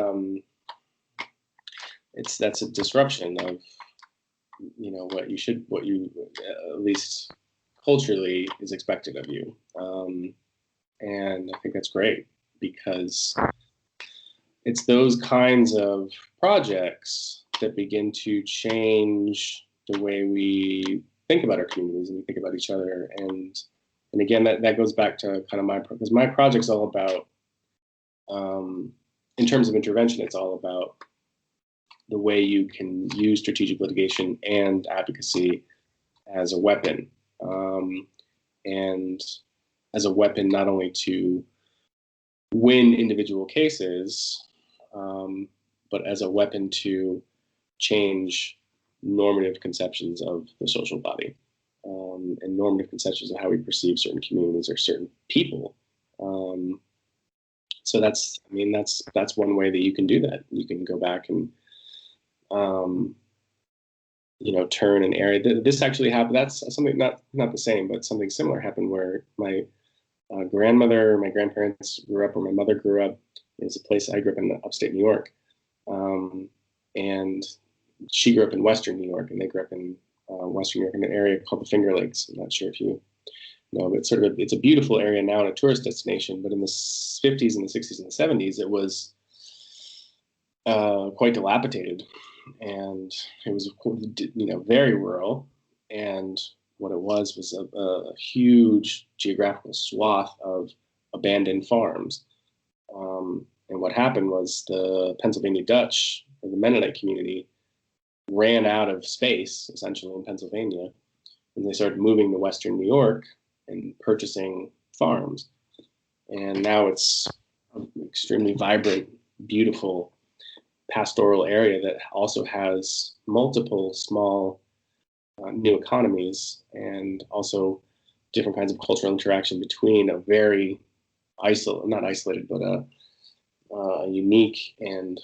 That's a disruption of, what you at least culturally is expected of you, and I think that's great, because it's those kinds of projects that begin to change the way we think about our communities and we think about each other. And again, that goes back to kind of because my project's all about, in terms of intervention, it's all about the way you can use strategic litigation and advocacy as a weapon, and as a weapon not only to win individual cases, but as a weapon to change normative conceptions of the social body, and normative conceptions of how we perceive certain communities or certain people. So that's one way that you can do that. You can go back and turn an area. This actually happened. That's something not the same, but something similar happened where my grandmother, my grandparents grew up, where my mother grew up. Is a place I grew up in upstate New York, and she grew up in Western New York, and they grew up in Western New York in an area called the Finger Lakes. I'm not sure if you know, but it's a beautiful area now and a tourist destination. But in the 50s and the 60s and the 70s, it was quite dilapidated, and it was very rural. And what it was a huge geographical swath of abandoned farms. And what happened was the Pennsylvania Dutch, or the Mennonite community, ran out of space, essentially, in Pennsylvania, and they started moving to Western New York and purchasing farms. And now it's an extremely vibrant beautiful pastoral area that also has multiple small new economies and also different kinds of cultural interaction between a very not isolated, but a unique and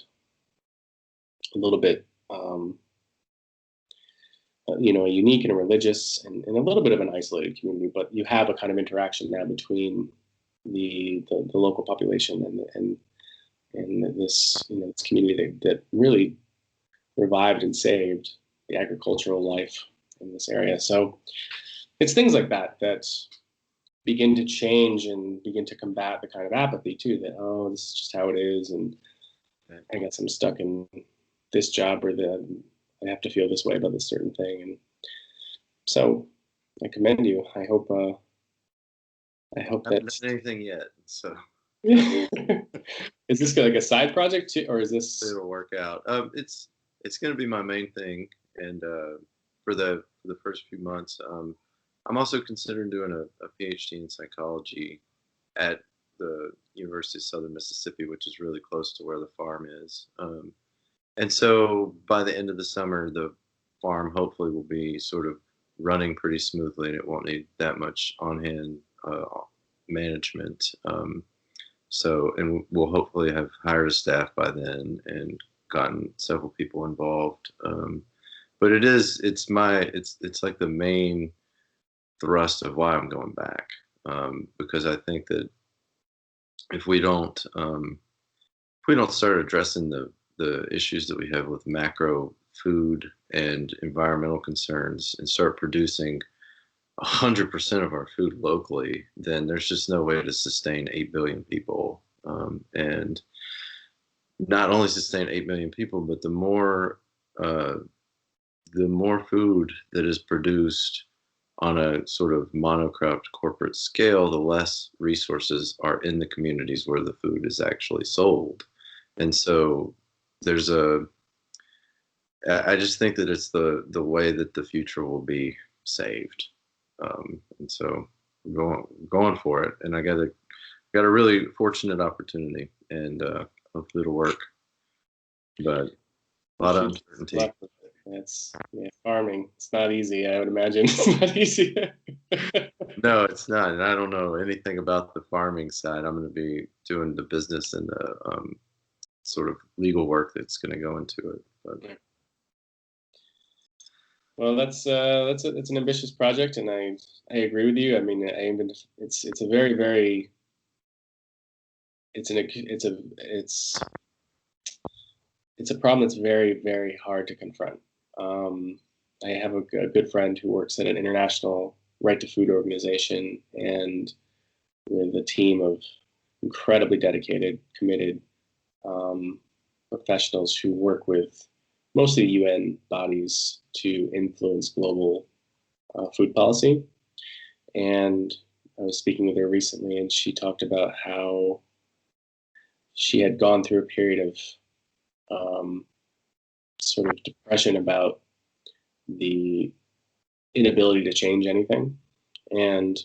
a little bit, a unique and a religious and a little bit of an isolated community. But you have a kind of interaction now between the local population and this this community that really revived and saved the agricultural life in this area. So it's things like that that begin to change and begin to combat the kind of apathy too, that, oh, this is just how it is, and I guess I'm stuck in this job, or I have to feel this way about this certain thing. And so I commend you. I hope I haven't that done anything yet, so is this like a side project too, or is this it'll work out. It's going to be my main thing, and for the first few months, I'm also considering doing a PhD in psychology at the University of Southern Mississippi, which is really close to where the farm is. And so by the end of the summer, the farm hopefully will be sort of running pretty smoothly, and it won't need that much on-hand management. And we'll hopefully have hired a staff by then and gotten several people involved. But it's like the main thrust of why I'm going back, because I think that if we don't start addressing the issues that we have with macro food and environmental concerns and start producing 100% of our food locally, then there's just no way to sustain 8 billion people. And not only sustain 8 million people, but uh, the more food that is produced on a sort of monocropped corporate scale, the less resources are in the communities where the food is actually sold. And so I just think that it's the way that the future will be saved. And so going for it. And I got a really fortunate opportunity, and hopefully it'll work. But a lot of uncertainty. It's farming. It's not easy. I would imagine it's not easy. No, it's not, and I don't know anything about the farming side. I'm going to be doing the business and the sort of legal work that's going to go into it. But well, that's an ambitious project, and I agree with you. I mean, it's a very very it's a problem that's very very hard to confront. I have a good friend who works at an international right to food organization, and with a team of incredibly dedicated, committed professionals who work with mostly UN bodies to influence global food policy. And I was speaking with her recently, and she talked about how she had gone through a period of sort of depression about the inability to change anything. And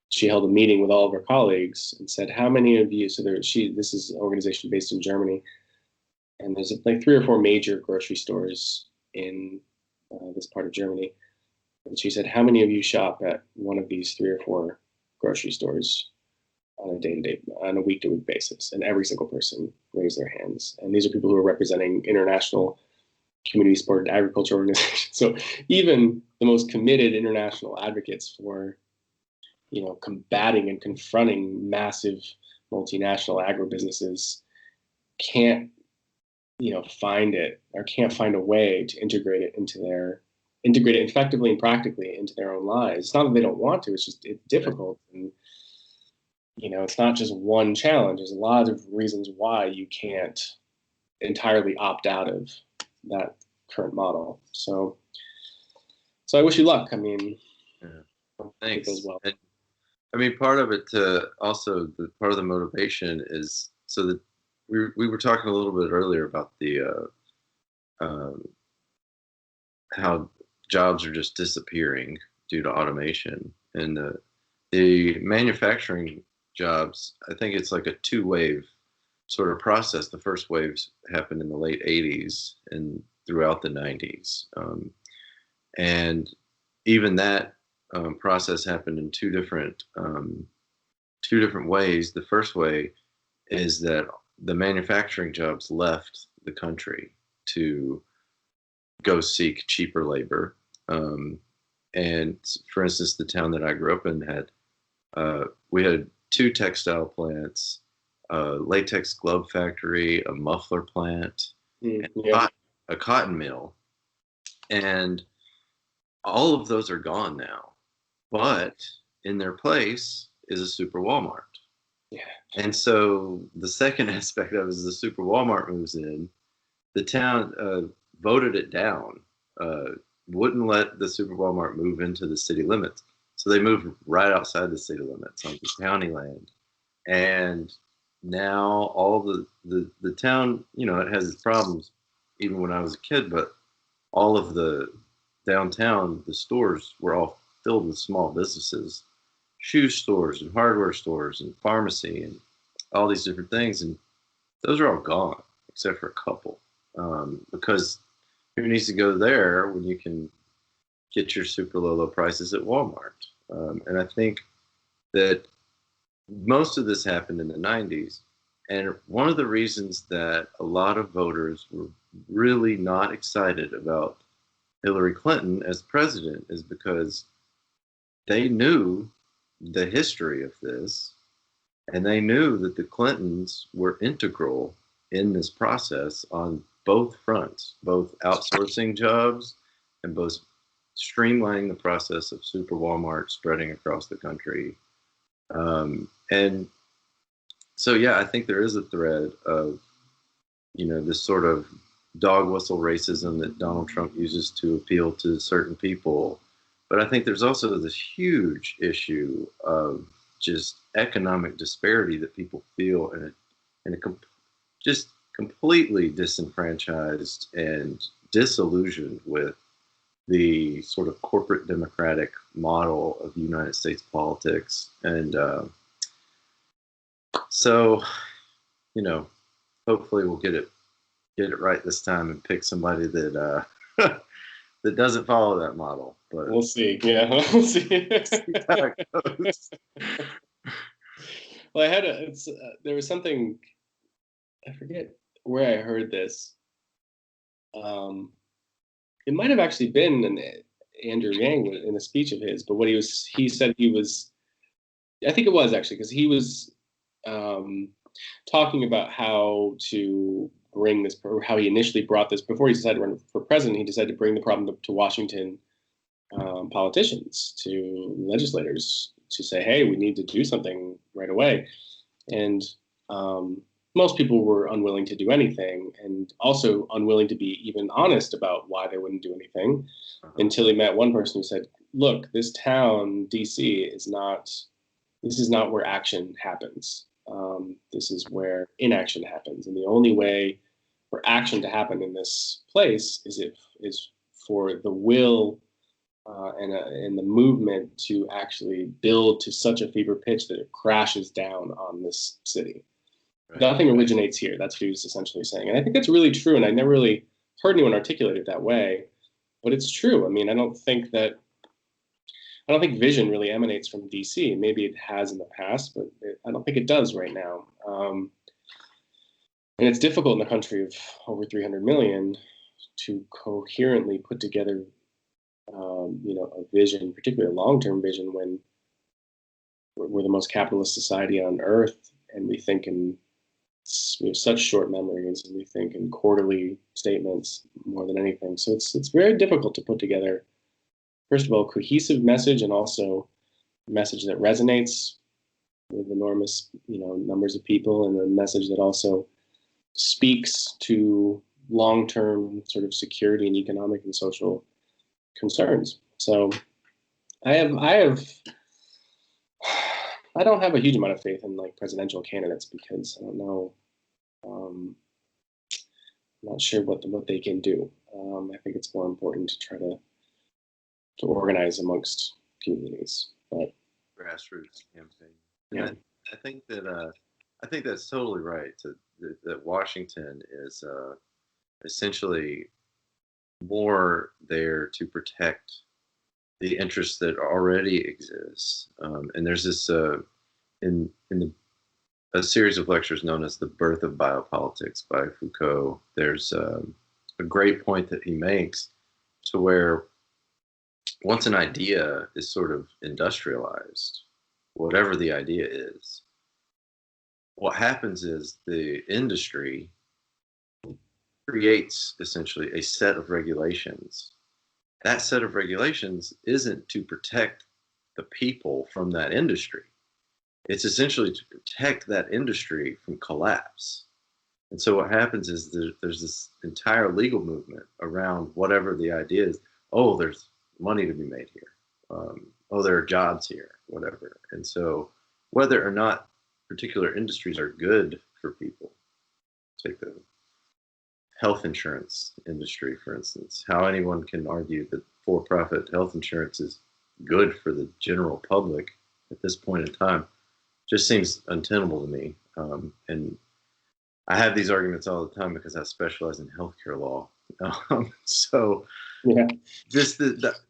she held a meeting with all of her colleagues and said, "How many of you?" So this is an organization based in Germany, and there's like 3 or 4 major grocery stores in this part of Germany. And she said, "How many of you shop at one of these 3 or 4 grocery stores on a week-to-week basis?" And every single person raised their hands. And these are people who are representing international community-supported agriculture organizations. So even the most committed international advocates for, combating and confronting massive multinational agribusinesses can't, find it, or can't find a way to integrate it effectively and practically into their own lives. It's not that they don't want to; it's difficult, and it's not just one challenge. There's a lot of reasons why you can't entirely opt out of that current model. So I wish you luck. I mean, thanks. It goes well. And, I mean, part of it part of the motivation is so that we were talking a little bit earlier about the how jobs are just disappearing due to automation, and the manufacturing jobs. I think it's like a 2-wave sort of process. The first waves happened in the late 80s and throughout the 90s. And even that process happened in two different ways. The first way is that the manufacturing jobs left the country to go seek cheaper labor. And for instance, the town that I grew up in we had two textile plants, a latex glove factory, a muffler plant, and Yeah. a cotton mill. And all of those are gone now. But in their place is a super Walmart. Yeah. And so the second aspect of it is the super Walmart moves in. The town voted it down, wouldn't let the super Walmart move into the city limits. So they moved right outside the city limits onto county land. And now all the town, it has its problems even when I was a kid, but all of the downtown, the stores were all filled with small businesses, shoe stores and hardware stores and pharmacy and all these different things. And those are all gone except for a couple. Because who needs to go there when you can get your super low prices at Walmart? And I think that most of this happened in the 90s. And one of the reasons that a lot of voters were really not excited about Hillary Clinton as president is because they knew the history of this, and they knew that the Clintons were integral in this process on both fronts, both outsourcing jobs and both streamlining the process of super Walmart spreading across the country. And so, yeah, I think there is a thread of, this sort of dog whistle racism that Donald Trump uses to appeal to certain people. But I think there's also this huge issue of just economic disparity that people feel just completely disenfranchised and disillusioned with the sort of corporate democratic model of United States politics. And so, hopefully we'll get it right this time and pick somebody that that doesn't follow that model. But we'll see. Yeah, we'll see. how it goes. Well, there was something, I forget where I heard this. It might have actually been Andrew Yang in a speech of his, but he said he was, I think it was actually, because he was talking about how to bring this, or how he initially brought this, before he decided to run for president, he decided to bring the problem to Washington politicians, to legislators, to say, hey, we need to do something right away. And most people were unwilling to do anything, and also unwilling to be even honest about why they wouldn't do anything, until he met one person who said, look, this town, DC, this is not where action happens. This is where inaction happens. And the only way for action to happen in this place is for the will and the movement to actually build to such a fever pitch that it crashes down on this city. Right. Nothing originates here. That's what he was essentially saying. And I think that's really true. And I never really heard anyone articulate it that way, but it's true. I mean, I don't think vision really emanates from DC. Maybe it has in the past, but I don't think it does right now. And it's difficult in a country of over 300 million to coherently put together, a vision, particularly a long-term vision, when we're the most capitalist society on earth, and we have such short memories, and we think in quarterly statements more than anything. So it's very difficult to put together, first of all, a cohesive message, and also a message that resonates with enormous, numbers of people, and a message that also speaks to long-term sort of security and economic and social concerns. So I don't have a huge amount of faith in presidential candidates, because I don't know. I'm not sure what they can do. I think it's more important to try to organize amongst communities. But Grassroots campaign. Yeah. I think that's totally right. that Washington is essentially more there to protect the interests that already exist. And there's this in a series of lectures known as The Birth of Biopolitics by Foucault. There's a great point that he makes to where once an idea is sort of industrialized, whatever the idea is, what happens is the industry creates essentially a set of regulations. That set of regulations isn't to protect the people from that industry. It's essentially to protect that industry from collapse. And so what happens is there's this entire legal movement around whatever the idea is. Oh, there's money to be made here. Oh, there are jobs here, whatever. And so whether or not particular industries are good for people, take the health insurance industry, for instance, how anyone can argue that for-profit health insurance is good for the general public at this point in time just seems untenable to me. And I have these arguments all the time because I specialize in healthcare law. So, Yeah.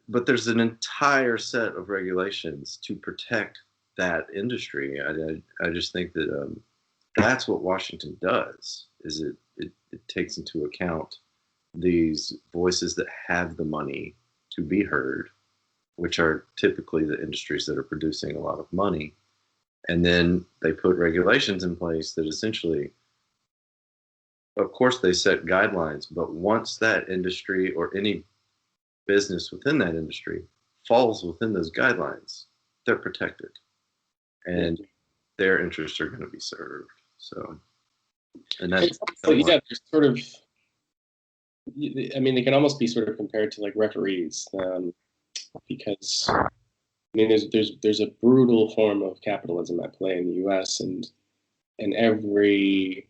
But there's an entire set of regulations to protect that industry. I just think that that's what Washington does. Is it takes into account these voices that have the money to be heard, which are typically the industries that are producing a lot of money, and then they put regulations in place that essentially, of course, they set guidelines, but once that industry or any business within that industry falls within those guidelines, they're protected and their interests are going to be served. So, and that's yeah, there's sort of, I mean, they can almost be sort of compared to like referees, because I mean, there's a brutal form of capitalism at play in the U.S. and every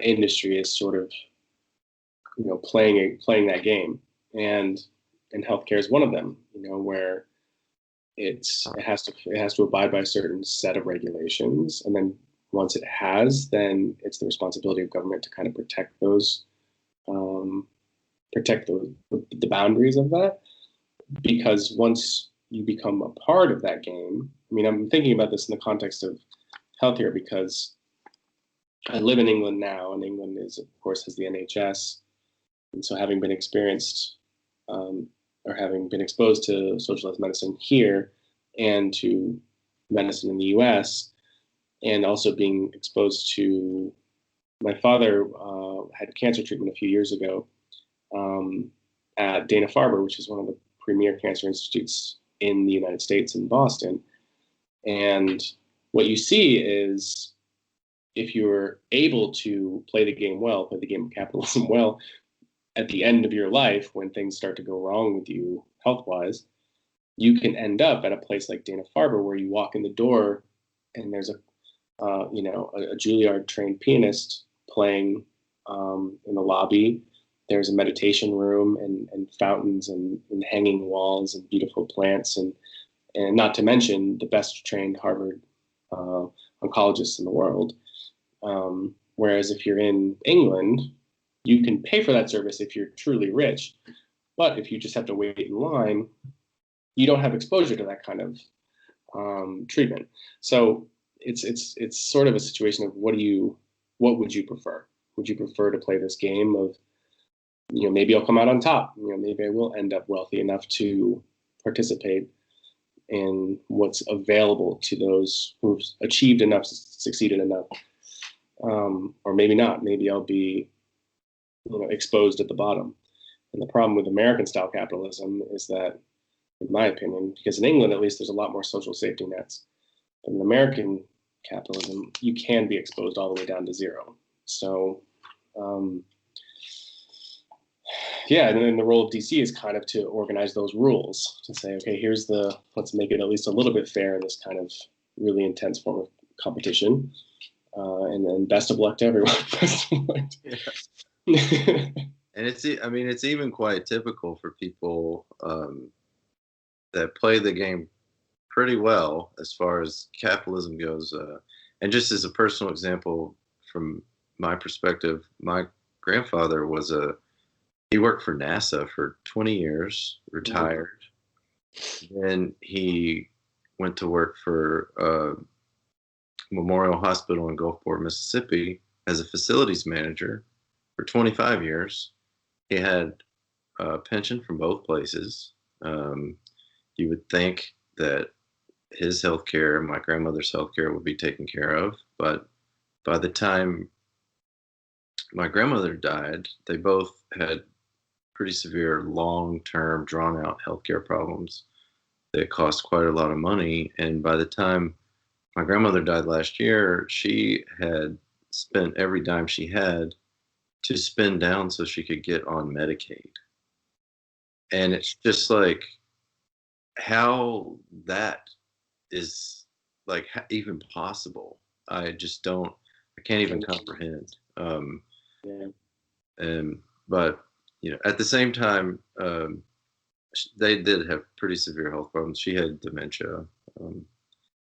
industry is sort of, you know, playing that game, and healthcare is one of them. You know, where it has to abide by a certain set of regulations, and then once it has, then it's the responsibility of government to kind of protect those, the boundaries of that. Because once you become a part of that game, I mean, I'm thinking about this in the context of healthcare because I live in England now, and England is, of course, has the NHS, and so having been experienced or having been exposed to socialized medicine here and to medicine in the U.S., and also being exposed to, my father had cancer treatment a few years ago at Dana-Farber, which is one of the premier cancer institutes in the United States in Boston. And what you see is if you're able to play the game well, play the game of capitalism well, at the end of your life, when things start to go wrong with you health-wise, you can end up at a place like Dana-Farber where you walk in the door and there's a Juilliard-trained pianist playing in the lobby. There's a meditation room and fountains and hanging walls and beautiful plants and not to mention the best trained Harvard oncologists in the world. Whereas if you're in England, you can pay for that service if you're truly rich, but if you just have to wait in line, you don't have exposure to that kind of treatment. So it's sort of a situation of what would you prefer? Would you prefer to play this game of, you know, maybe I'll come out on top, you know, maybe I will end up wealthy enough to participate in what's available to those who've achieved enough, succeeded enough, or maybe not. Maybe I'll be, you know, exposed at the bottom. And the problem with American style capitalism is that, in my opinion, because in England, at least, there's a lot more social safety nets. But in American capitalism, you can be exposed all the way down to zero. So, yeah, and then the role of DC is kind of to organize those rules, to say, okay, let's make it at least a little bit fair in this kind of really intense form of competition. And then best of luck to everyone. Best of luck to And it's even quite typical for people that play the game pretty well as far as capitalism goes. And just as a personal example, from my perspective, my grandfather he worked for NASA for 20 years, retired. Then he went to work for Memorial Hospital in Gulfport, Mississippi, as a facilities manager for 25 years. He had a pension from both places. You would think that his health care, my grandmother's health care, would be taken care of. But by the time my grandmother died, they both had pretty severe, long-term, drawn-out healthcare problems that cost quite a lot of money. And by the time my grandmother died last year, she had spent every dime she had to spend down so she could get on Medicaid. And it's just like how that is like even possible. I just don't, I can't even comprehend. Yeah. And, but, at the same time, they did have pretty severe health problems. She had dementia.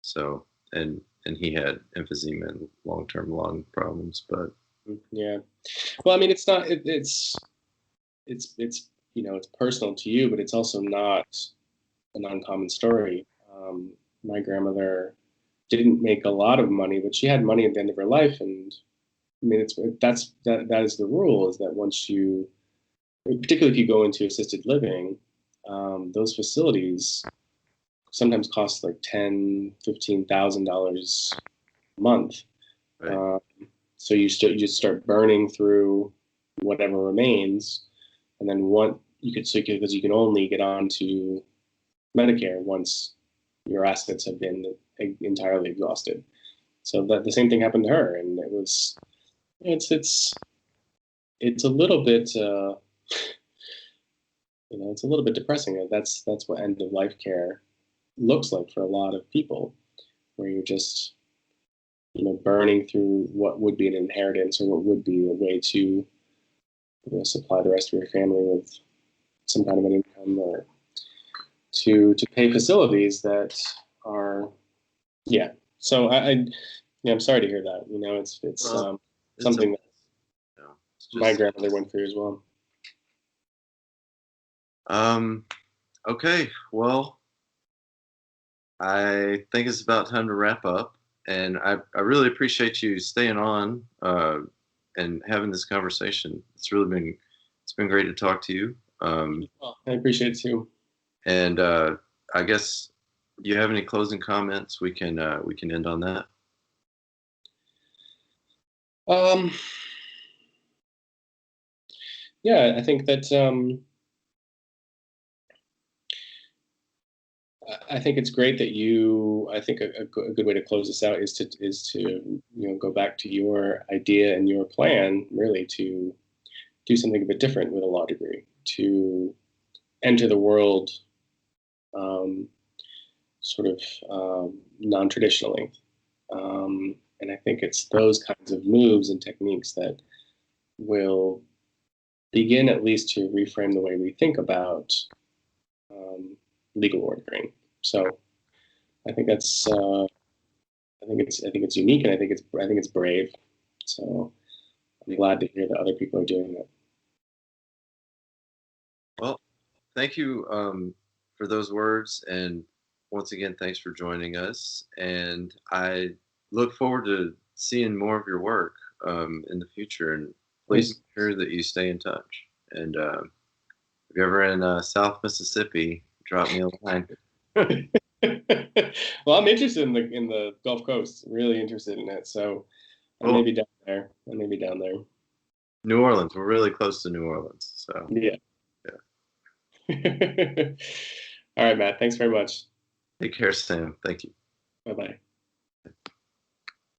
So, and he had emphysema and long-term lung problems, but Yeah. Well, I mean, it's not, it's personal to you, but it's also not an uncommon story. My grandmother didn't make a lot of money, but she had money at the end of her life. And I mean, that is the rule, is that once you, particularly if you go into assisted living, those facilities sometimes cost like $10,000-15,000 a month. right. So you just start burning through whatever remains, and then because you can only get onto Medicare once your assets have been entirely exhausted. So that the same thing happened to her, and it's a little bit it's a little bit depressing. That's what end of life care looks like for a lot of people, where you're just burning through what would be an inheritance, or what would be a way to supply the rest of your family with some kind of an income, or to pay facilities that are, yeah. So I'm sorry to hear that. It's Well, it's something that it's my just, grandmother went through as well. okay. Well, I think it's about time to wrap up, and I really appreciate you staying on and having this conversation. It's been great to talk to you. I appreciate it too. And I guess, do you have any closing comments? We can end on that. Um, yeah, I think that I think it's great that I think a good way to close this out is to go back to your idea and your plan, really, to do something a bit different with a law degree, to enter the world um, sort of non-traditionally. And I think it's those kinds of moves and techniques that will begin at least to reframe the way we think about legal ordering. So I think that's I think it's unique, and I think it's brave. So I'm glad to hear that other people are doing it. Well, thank you for those words, and once again, thanks for joining us. And I look forward to seeing more of your work in the future. And please make sure that you stay in touch. And if you're ever in South Mississippi, drop me a line. Well, I'm interested in the Gulf Coast. Really interested in it. So I may Cool. be down there. I may be down there. New Orleans. We're really close to New Orleans. So Yeah. yeah. All right, Matt. Thanks very much. Take care, Sam. Thank you. Bye bye.